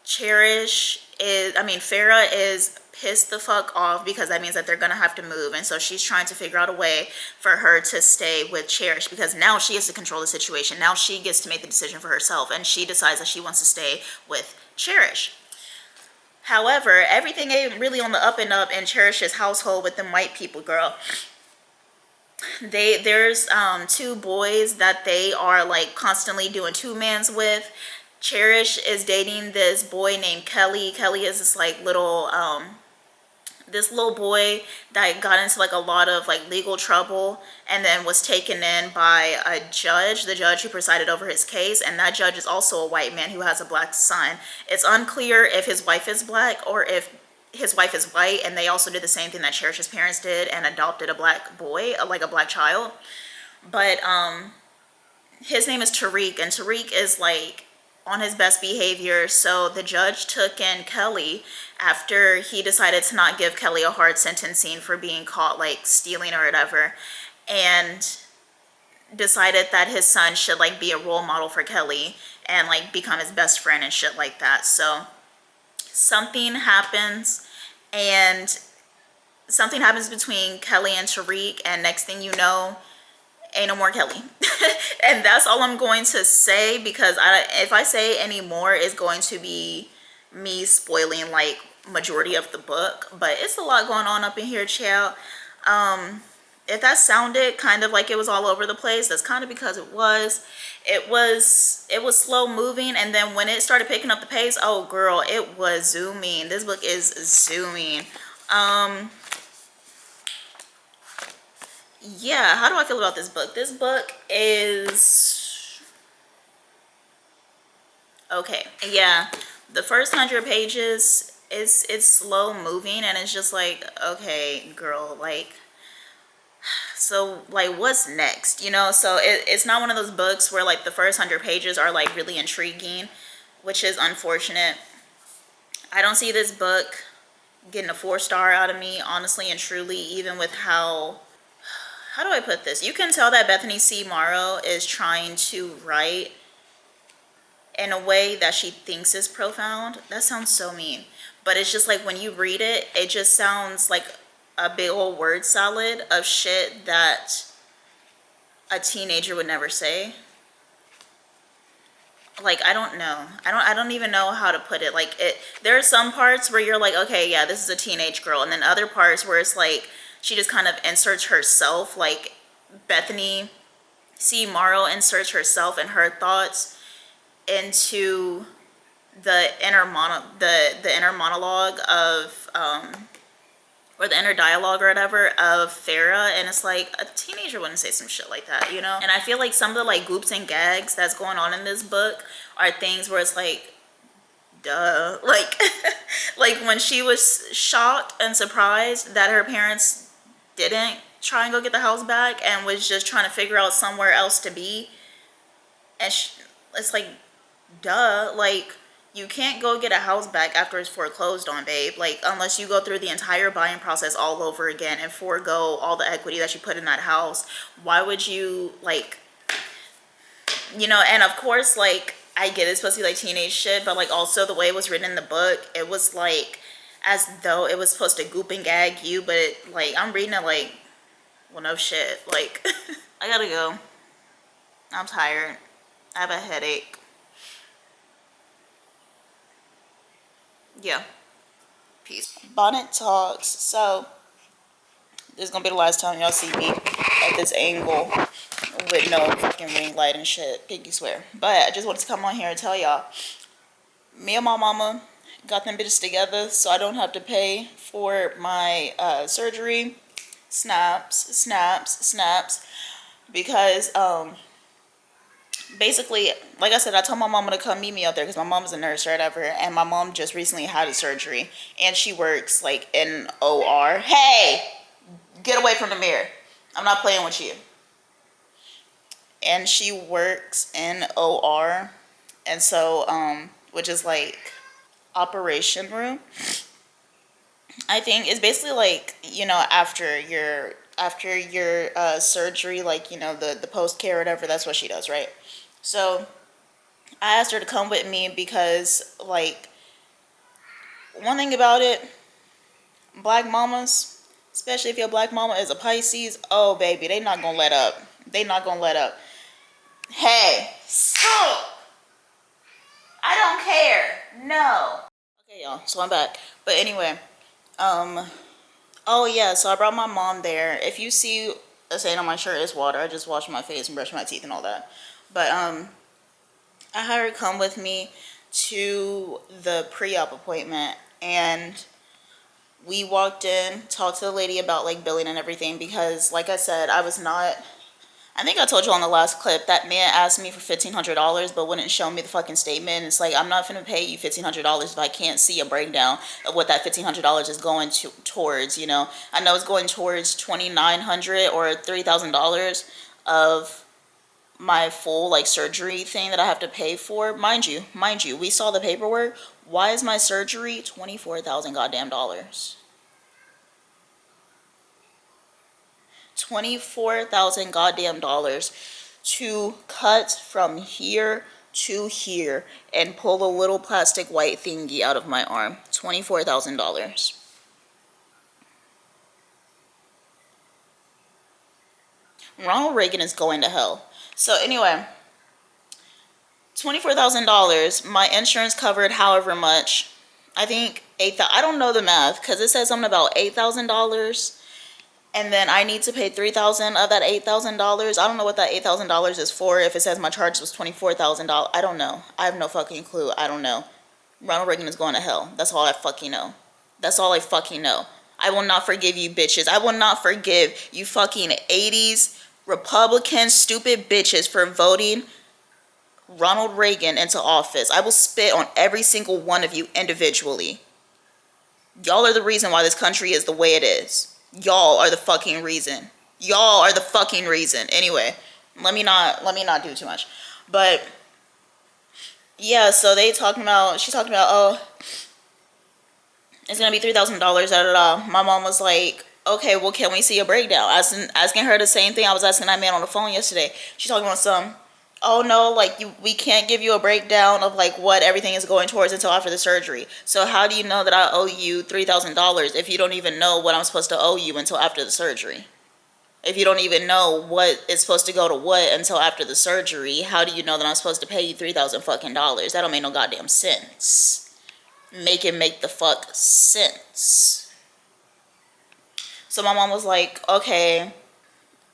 Farrah is pissed the fuck off because that means that they're gonna have to move, and so she's trying to figure out a way for her to stay with Cherish because now she has to control the situation. Now she gets to make the decision for herself, and she decides that she wants to stay with Cherish. However, everything ain't really on the up and up in Cherish's household with them white people, girl. There's two boys that they are like constantly doing two-mans with. Cherish is dating this boy named Kelly. Kelly is this like little boy that got into like a lot of like legal trouble and then was taken in by a judge, the judge who presided over his case, and that judge is also a white man who has a black son. It's unclear if his wife is black or if his wife is white, and they also did the same thing that Cherish's parents did and adopted a black boy, like a black child. But his name is Tariq, and Tariq is like on his best behavior, so the judge took in Kelly after he decided to not give Kelly a hard sentencing for being caught like stealing or whatever, and decided that his son should like be a role model for Kelly and like become his best friend and shit like that. So something happens between Kelly and Tariq, and next thing you know, ain't no more Kelly. And that's all I'm going to say, because if I say any more, it's going to be me spoiling like majority of the book. But it's a lot going on up in here, child. If that sounded kind of like it was all over the place, that's kind of because it was slow moving, and then when it started picking up the pace, oh girl, it was zooming. This book is zooming. Yeah, how do I feel about this book? This book is okay. Yeah, the first 100 pages it's slow moving, and it's just like, okay, girl, like, so like what's next, you know? So it's not one of those books where like the first 100 pages are like really intriguing, which is unfortunate. I don't see this book getting a 4-star out of me, honestly and truly, even with how do I put this? You can tell that Bethany C. Morrow is trying to write in a way that she thinks is profound. That sounds so mean, but it's just like when you read it, it just sounds like a big old word salad of shit that a teenager would never say. Like, I don't know. I don't even know how to put it. Like, there are some parts where you're like, okay, yeah, this is a teenage girl, and then other parts where it's like she just kind of inserts herself, like Bethany C. Morrow inserts herself and her thoughts into the inner monologue of or the inner dialogue or whatever of Farrah, and it's like a teenager wouldn't say some shit like that, you know? And I feel like some of the like goops and gags that's going on in this book are things where it's like, duh, like like when she was shocked and surprised that her parents didn't try and go get the house back and was just trying to figure out somewhere else to be, and it's like, duh, like, you can't go get a house back after it's foreclosed on, babe. Like, unless you go through the entire buying process all over again and forego all the equity that you put in that house. Why would you, like, you know? And of course, like, I get it's supposed to be like teenage shit, but like also the way it was written in the book, it was like as though it was supposed to goop and gag you, but like I'm reading it like, well, no shit. Like, I gotta go. I'm tired. I have a headache. Yeah. Peace. Bonnet Talks. So This is gonna be the last time y'all see me at this angle with no fucking ring light and shit. Pinky swear. But I just wanted to come on here and tell y'all, me and my mama got them bitches together so I don't have to pay for my surgery. Snaps. Because basically, like I said, I told my mama to come meet me out there because my mom's a nurse or whatever, and my mom just recently had a surgery, and she works like in OR. Hey, get away from the mirror. I'm not playing with you. And she works in OR, and so which is like operation room. I think it's basically like, you know, after your surgery, like, you know, the post care or whatever. That's what she does, right? So I asked her to come with me because, like, one thing about it, black mamas, especially if your black mama is a Pisces, oh baby, they not gonna let up. They not gonna let up. Hey, stop! I don't care. No. Okay, y'all. So I'm back. But anyway, oh yeah. So I brought my mom there. If you see a stain on my shirt, it's water. I just washed my face and brushed my teeth and all that. But I had her come with me to the pre-op appointment, and we walked in, talked to the lady about like billing and everything, because like I said, I think I told you on the last clip, that man asked me for $1,500 but wouldn't show me the fucking statement. It's like, I'm not finna pay you $1,500 if I can't see a breakdown of what that $1,500 is going towards, you know. I know it's going towards $2,900 or $3,000 of my full like surgery thing that I have to pay for. Mind you, we saw the paperwork. Why is my surgery $24,000 goddamn dollars? $24,000 goddamn dollars to cut from here to here and pull a little plastic white thingy out of my arm. $24,000. Ronald Reagan is going to hell. So anyway, $24,000. My insurance covered however much. I think I don't know the math because it says something about $8,000. And then I need to pay $3,000 of that $8,000. I don't know what that $8,000 is for. If it says my charge was $24,000, I don't know. I have no fucking clue. I don't know. Ronald Reagan is going to hell. That's all I fucking know. That's all I fucking know. I will not forgive you bitches. I will not forgive you fucking 80s Republican stupid bitches for voting Ronald Reagan into office. I will spit on every single one of you individually. Y'all are the reason why this country is the way it is. Y'all are the fucking reason. Y'all are the fucking reason. Anyway, let me not do too much. But yeah, so she's talking about, oh, it's gonna be $3,000, da da da. My mom was like, okay, well, can we see a breakdown? Asking her the same thing I was asking that man on the phone yesterday. She's talking about oh no, like we can't give you a breakdown of like what everything is going towards until after the surgery. So how do you know that I owe you $3,000 if you don't even know what I'm supposed to owe you until after the surgery? If you don't even know what is supposed to go to what until after the surgery, how do you know that I'm supposed to pay you $3,000 fucking dollars? That don't make no goddamn sense. Make the fuck sense. So my mom was like, okay,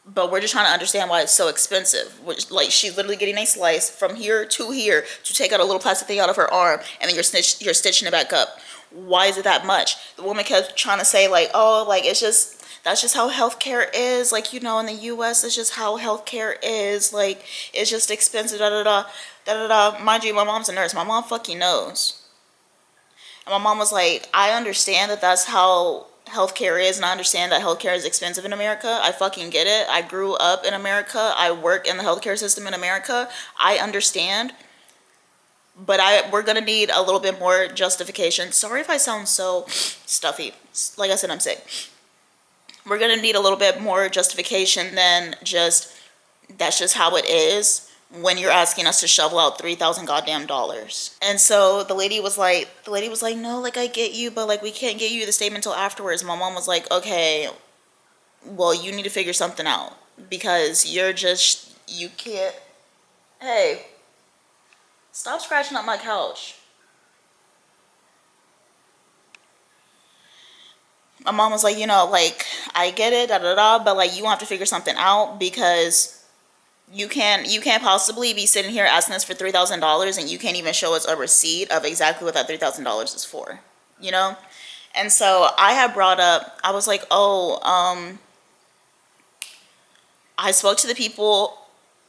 but we're just trying to understand why it's so expensive. Like, she's literally getting a slice from here to take out a little plastic thing out of her arm, and then you're stitching it back up. Why is it that much? The woman kept trying to say like, oh, like that's just how healthcare is. Like, you know, in the U.S., it's just how healthcare is. Like, it's just expensive. Da da da da da da. Mind you, my mom's a nurse. My mom fucking knows. And my mom was like, I understand that that's how healthcare is, and I understand that healthcare is expensive in America. I fucking get it. I grew up in America. I work in the healthcare system in America. I understand. But we're gonna need a little bit more justification. Sorry if I sound so stuffy. Like I said, I'm sick. We're gonna need a little bit more justification than just that's just how it is when you're asking us to shovel out $3,000 goddamn dollars. And so the lady was like, no, like I get you, but like we can't get you the statement until afterwards. My mom was like, okay, well, you need to figure something out because you can't. Hey, stop scratching up my couch. my mom was like, you know, like, I get it, da da da, but like, you have to figure something out because you can't possibly be sitting here asking us for $3,000 and you can't even show us a receipt of exactly what that $3,000 is for, you know? And so I had brought up, I was like, oh, I spoke to the people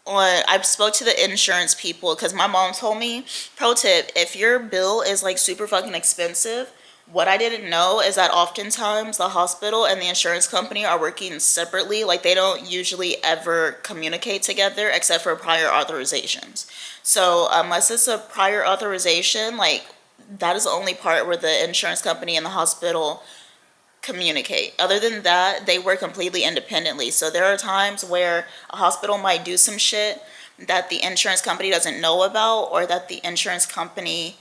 I spoke to the insurance people because my mom told me, pro tip, if your bill is like super fucking expensive, what I didn't know is that oftentimes the hospital and the insurance company are working separately. Like they don't usually ever communicate together except for prior authorizations. So unless it's a prior authorization, like that is the only part where the insurance company and the hospital communicate. Other than that, they work completely independently. So there are times where a hospital might do some shit that the insurance company doesn't know about, or that the insurance company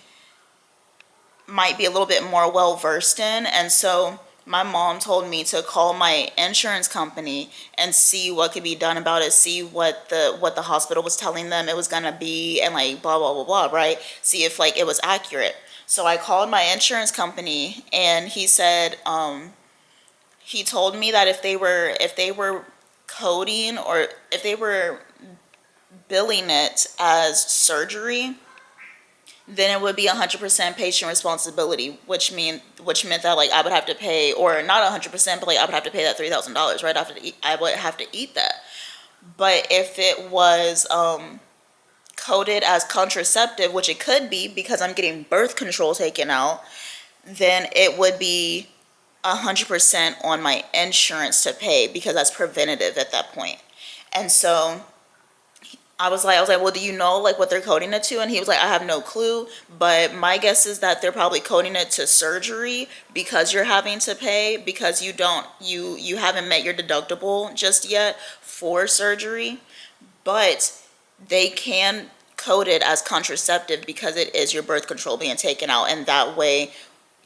might be a little bit more well versed in. And so my mom told me to call my insurance company and see what could be done about it, see what the hospital was telling them it was gonna be, and like blah blah blah blah, right? See if like it was accurate. So I called my insurance company and he said, he told me that if they were coding or if they were billing it as surgery, then it would be 100% patient responsibility, which meant that like I would have to pay, or not 100%, but like I would have to pay that $3,000, right? I would have to eat that. But if it was coded as contraceptive, which it could be because I'm getting birth control taken out, then it would be 100% on my insurance to pay because that's preventative at that point. And so I was like, well, do you know like what they're coding it to? And he was like, I have no clue, but my guess is that they're probably coding it to surgery because you're having to pay because you haven't met your deductible just yet for surgery, but they can code it as contraceptive because it is your birth control being taken out, and that way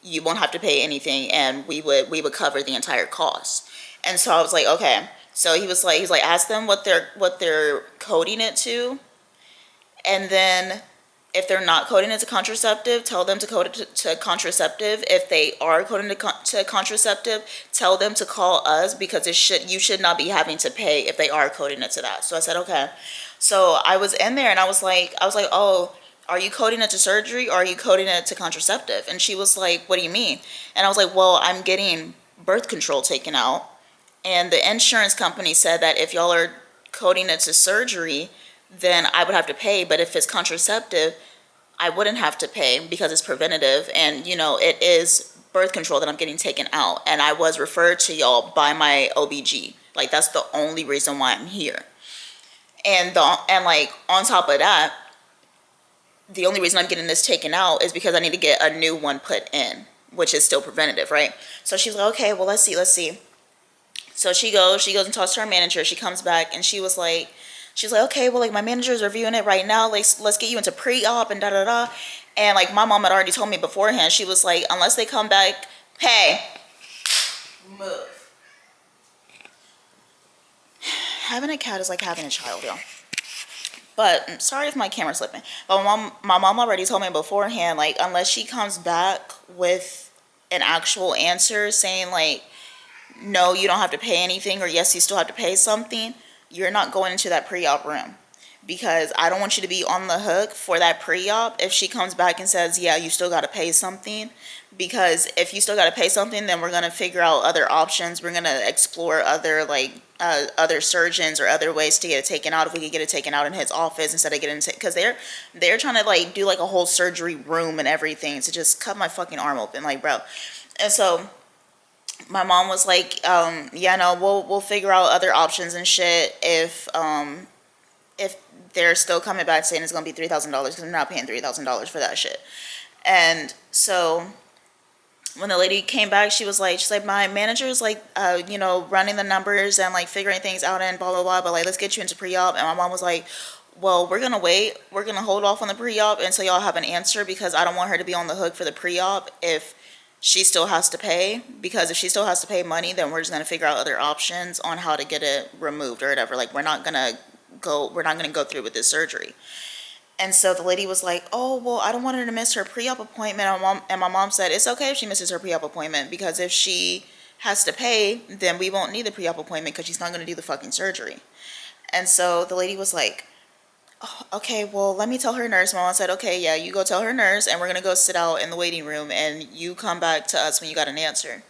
you won't have to pay anything, and we would cover the entire cost. And so I was like, okay. So he's like, ask them what they're coding it to, and then if they're not coding it to contraceptive, tell them to code it to contraceptive. If they are coding to contraceptive, tell them to call us because you should not be having to pay if they are coding it to that. So I said, okay. So I was in there and I was like, oh, are you coding it to surgery or are you coding it to contraceptive? And she was like, what do you mean? And I was like, well, I'm getting birth control taken out. And the insurance company said that if y'all are coding it to surgery, then I would have to pay. But if it's contraceptive, I wouldn't have to pay because it's preventative. And, you know, it is birth control that I'm getting taken out. And I was referred to y'all by my OBG. Like, that's the only reason why I'm here. And like, on top of that, the only reason I'm getting this taken out is because I need to get a new one put in, which is still preventative, right? So she's like, okay, well, let's see. So she goes and talks to her manager. She comes back and she's like, okay, well, like my manager's reviewing it right now. Like, let's get you into pre-op and da-da-da. And like my mom had already told me beforehand, she was like, unless they come back, hey, move. Having a cat is like having a child, yo. But sorry if my camera's slipping. But my mom already told me beforehand, like, unless she comes back with an actual answer saying like, no, you don't have to pay anything, or yes, you still have to pay something, you're not going into that pre-op room. Because I don't want you to be on the hook for that pre-op if she comes back and says, yeah, you still got to pay something. Because if you still got to pay something, then we're going to figure out other options. We're going to explore other, like, other surgeons or other ways to get it taken out. If we could get it taken out in his office instead of getting it, because they're trying to, like, do, like, a whole surgery room and everything to just cut my fucking arm open, like, bro. And so my mom was like, yeah, no, we'll figure out other options and shit if they're still coming back saying it's going to be $3,000, because I'm not paying $3,000 for that shit. And so when the lady came back, she's like, my manager is like, you know, running the numbers and like figuring things out and blah, blah, blah, but like, let's get you into pre-op. And my mom was like, well, we're going to wait. We're going to hold off on the pre-op until y'all have an answer, because I don't want her to be on the hook for the pre-op if she still has to pay. Because if she still has to pay money, then we're just going to figure out other options on how to get it removed or whatever. Like, we're not going to go through with this surgery. And so the lady was like, oh, well, I don't want her to miss her pre-op appointment. And my mom said, it's okay if she misses her pre-op appointment, because if she has to pay, then we won't need the pre-op appointment because she's not going to do the fucking surgery. And so the lady was like, oh, okay, well, let me tell her nurse. My mom said, okay, yeah, you go tell her nurse, and we're going to go sit out in the waiting room, and you come back to us when you got an answer.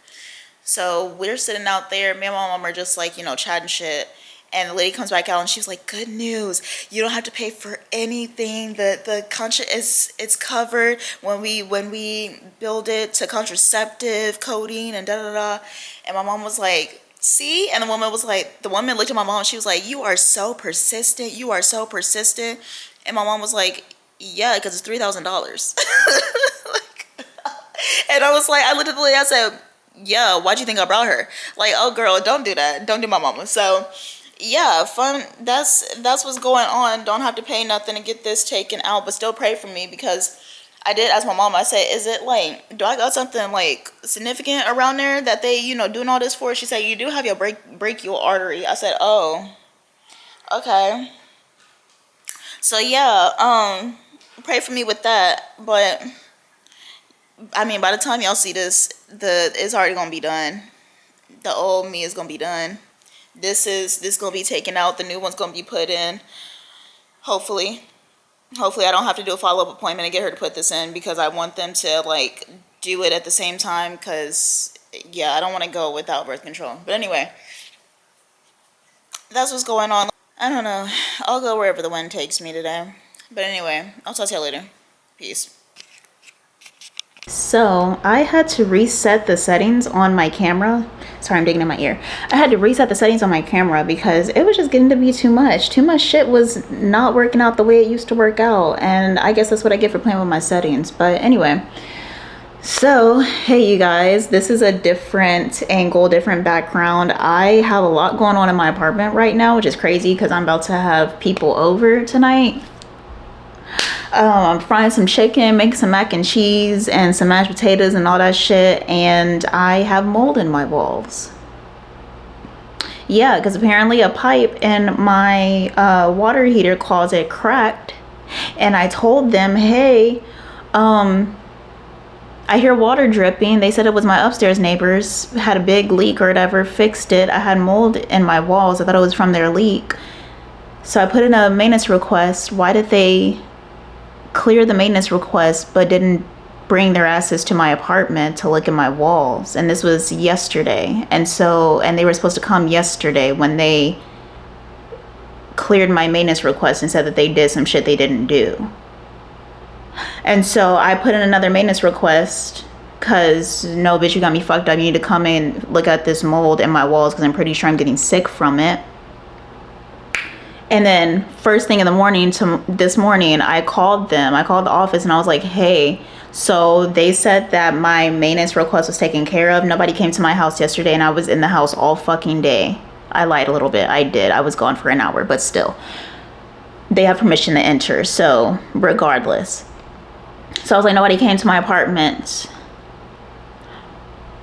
So we're sitting out there. Me and my mom are just like, you know, chatting shit. And the lady comes back out and she was like, good news. You don't have to pay for anything. The contract it's covered when we build it to contraceptive coding and da da da. And my mom was like, see? And the woman looked at my mom and she was like, you are so persistent. You are so persistent. And my mom was like, yeah, because it's $3,000. And I was like, I looked at the lady, I said, yeah, why'd you think I brought her? Like, oh girl, don't do that. Don't do my mama. So yeah, fun. That's what's going on. Don't have to pay nothing to get this taken out, but still pray for me, because I did ask my mom. I said, is it like, do I got something like significant around there that they, you know, doing all this for? She said, you do have your brachial artery. I said, oh, okay. So yeah, pray for me with that. But I mean, by the time y'all see this, it's already gonna be done. The old me is gonna be done. This gonna be taken out. The new one's gonna be put in. Hopefully I don't have to do a follow-up appointment and get her to put this in, because I want them to like do it at the same time, because yeah, I don't want to go without birth control. But anyway, that's what's going on. I don't know. I'll go wherever the wind takes me today. But anyway, I'll talk to you later. Peace. So I had to reset the settings on my camera. Sorry, I'm digging in my ear. I had to reset the settings on my camera because it was just getting to be too much. Too much shit was not working out the way it used to work out. And I guess that's what I get for playing with my settings. But anyway, so hey you guys, this is a different angle, different background. I have a lot going on in my apartment right now, which is crazy because I'm about to have people over tonight. I'm frying some chicken, making some mac and cheese and some mashed potatoes and all that shit, and I have mold in my walls. Yeah, because apparently a pipe in my water heater closet cracked, and I told them, hey, I hear water dripping. They said it was my upstairs neighbors had a big leak or whatever, fixed it. I had mold in my walls. I thought it was from their leak. So I put in a maintenance request. Why did they clear the maintenance request but didn't bring their asses to my apartment to look at my walls? And this was yesterday, and they were supposed to come yesterday when they cleared my maintenance request and said that they did some shit they didn't do. And so I put in another maintenance request because no, bitch, you got me fucked up. You need to come in, look at this mold in my walls, because I'm pretty sure I'm getting sick from it. And then first thing in the morning this morning, I called the office, and I was like, hey, so they said that my maintenance request was taken care of. Nobody came to my house yesterday, and I was in the house all fucking day. I lied a little bit. I did. I was gone for an hour, but still. They have permission to enter, so regardless. So I was like, nobody came to my apartment,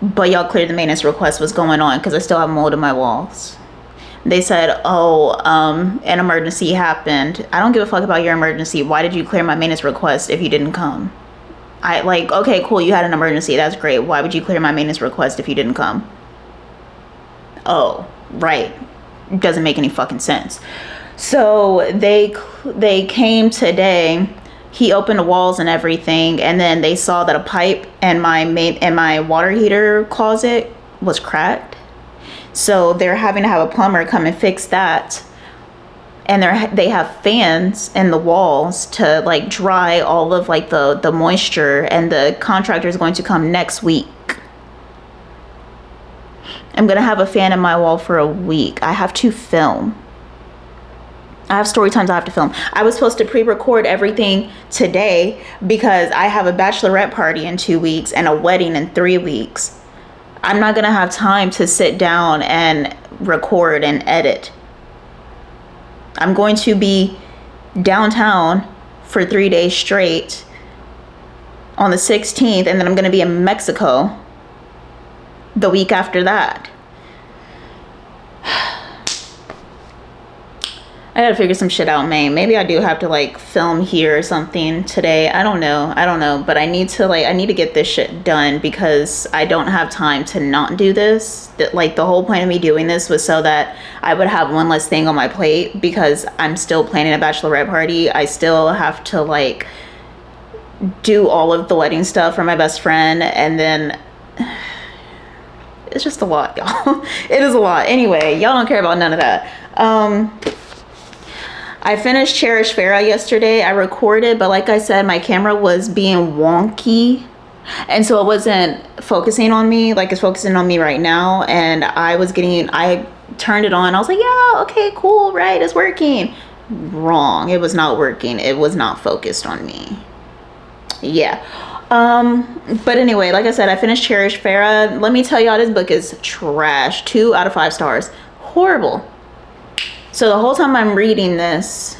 but y'all cleared the maintenance request. What's going on? Because I still have mold in my walls. They said, oh, an emergency happened. I don't give a fuck about your emergency. Why did you clear my maintenance request if you didn't come? Okay, cool, you had an emergency. That's great. Why would you clear my maintenance request if you didn't come? Oh, right. Doesn't make any fucking sense. So they came today. He opened the walls and everything, and then they saw that a pipe in my water heater closet was cracked. So they're having to have a plumber come and fix that. And they have fans in the walls to like dry all of like the moisture, and the contractor is going to come next week. I'm going to have a fan in my wall for a week. I have to film. I have story times I have to film. I was supposed to pre-record everything today because I have a bachelorette party in 2 weeks and a wedding in 3 weeks. I'm not going to have time to sit down and record and edit. I'm going to be downtown for 3 days straight on the 16th, and then I'm going to be in Mexico the week after that. I gotta figure some shit out, man. Maybe I do have to like film here or something today. I don't know. But I need to get this shit done because I don't have time to not do this. Like the whole point of me doing this was so that I would have one less thing on my plate because I'm still planning a bachelorette party. I still have to like do all of the wedding stuff for my best friend, and then it's just a lot, y'all. It is a lot. Anyway, y'all don't care about none of that. I finished Cherish Farrah yesterday. I recorded, but like I said, my camera was being wonky. And so it wasn't focusing on me like it's focusing on me right now. And I turned it on. I was like, yeah, okay, cool, right, it's working. Wrong. It was not working. It was not focused on me. Yeah. But anyway, like I said, I finished Cherish Farrah. Let me tell y'all, this book is trash. 2 out of 5 stars. Horrible. So the whole time I'm reading this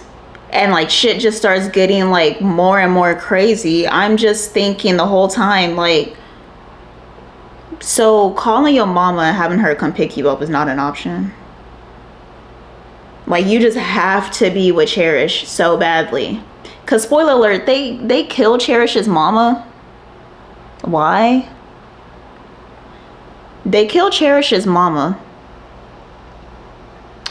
and like shit just starts getting like more and more crazy, I'm just thinking the whole time like, so calling your mama and having her come pick you up is not an option. Like you just have to be with Cherish so badly. Cause spoiler alert, they killed Cherish's mama. Why? They killed Cherish's mama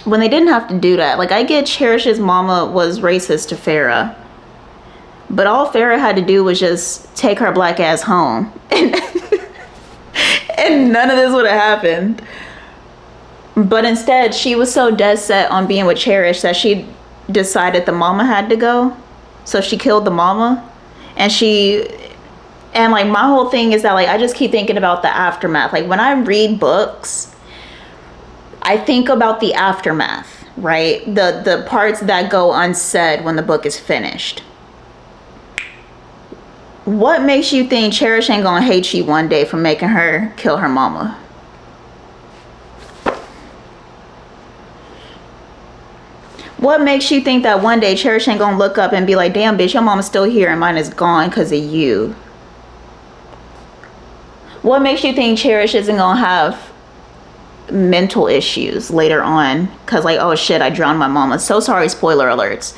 when they didn't have to do that. Like, I get Cherish's mama was racist to Farrah, but all Farrah had to do was just take her black ass home, and none of this would have happened. But instead, she was so dead set on being with Cherish that she decided the mama had to go, so she killed the mama. And like my whole thing is that like I just keep thinking about the aftermath. Like when I read books, I think about the aftermath, right? The parts that go unsaid when the book is finished. What makes you think Cherish ain't gonna hate you one day for making her kill her mama? What makes you think that one day Cherish ain't gonna look up and be like, damn bitch, your mama's still here and mine is gone because of you? What makes you think Cherish isn't gonna have mental issues later on because like, oh shit, I drowned my mama? So sorry, spoiler alerts.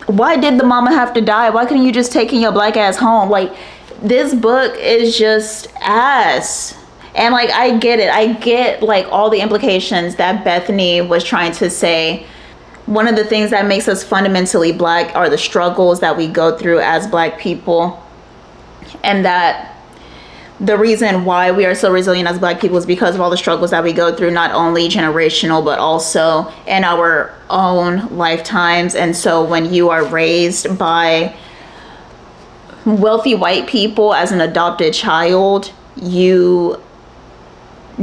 Why did the mama have to die? Why couldn't you just taking your black ass home? Like, this book is just ass. And like I get it, I get like all the implications that Bethany was trying to say. One of the things that makes us fundamentally black are the struggles that we go through as black people, and that the reason why we are so resilient as black people is because of all the struggles that we go through, not only generational, but also in our own lifetimes. And so when you are raised by wealthy white people as an adopted child, you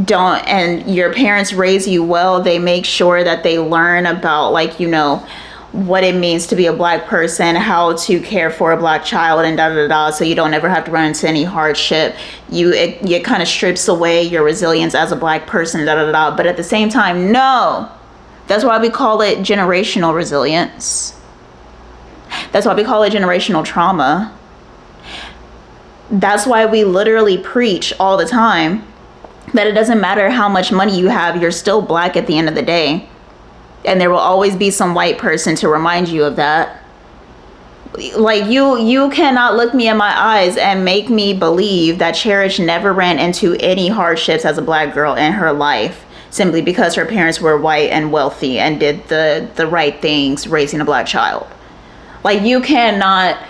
don't, and your parents raise you well, they make sure that they learn about like, you know, what it means to be a black person, how to care for a black child, and da da da, so you don't ever have to run into any hardship. It kind of strips away your resilience as a black person, da da da. But at the same time, no, that's why we call it generational resilience. That's why we call it generational trauma. That's why we literally preach all the time that it doesn't matter how much money you have, you're still black at the end of the day. And there will always be some white person to remind you of that. Like you cannot look me in my eyes and make me believe that Cherish never ran into any hardships as a black girl in her life simply because her parents were white and wealthy and did the right things raising a black child. Like, you cannot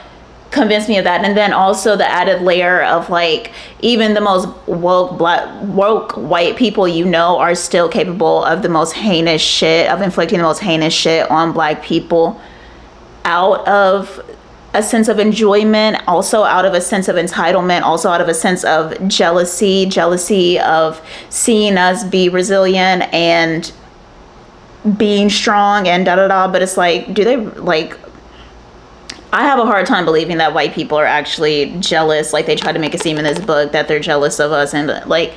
convince me of that. And then also the added layer of like, even the most woke white people, you know, are still capable of the most heinous shit, of inflicting the most heinous shit on black people out of a sense of enjoyment, also out of a sense of entitlement, also out of a sense of jealousy of seeing us be resilient and being strong and da da da. But it's like, do they like, I have a hard time believing that white people are actually jealous. Like, they try to make it seem in this book that they're jealous of us, and like,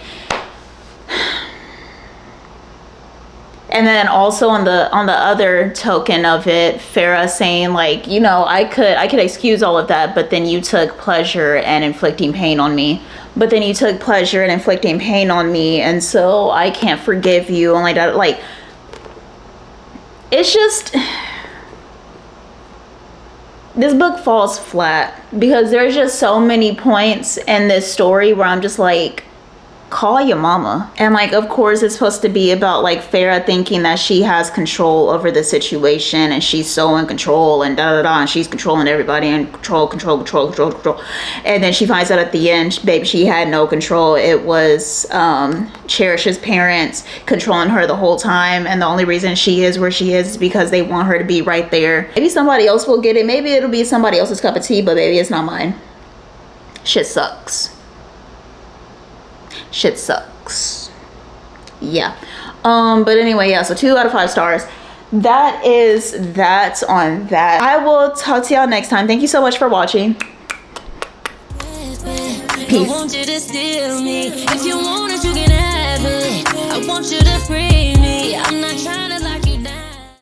and then also on the other token of it, Farrah saying like, you know, I could excuse all of that, but then you took pleasure in inflicting pain on me. But then you took pleasure in inflicting pain on me, and so I can't forgive you. And like that, like, it's just, this book falls flat because there's just so many points in this story where I'm just like, call your mama. And like, of course it's supposed to be about like Farah thinking that she has control over the situation and she's so in control and and she's controlling everybody and control. And then she finds out at the end, baby, she had no control. It was Cherish's parents controlling her the whole time, and the only reason she is where she is because they want her to be right there. Maybe somebody else will get it. Maybe it'll be somebody else's cup of tea, but baby, it's not mine. Shit sucks. Shit sucks. Yeah. But anyway, yeah, so 2 out of 5 stars. That's on that. I will talk to y'all next time. Thank you so much for watching. Peace. I want you to steal me. If you want it, you can have it. I want you to free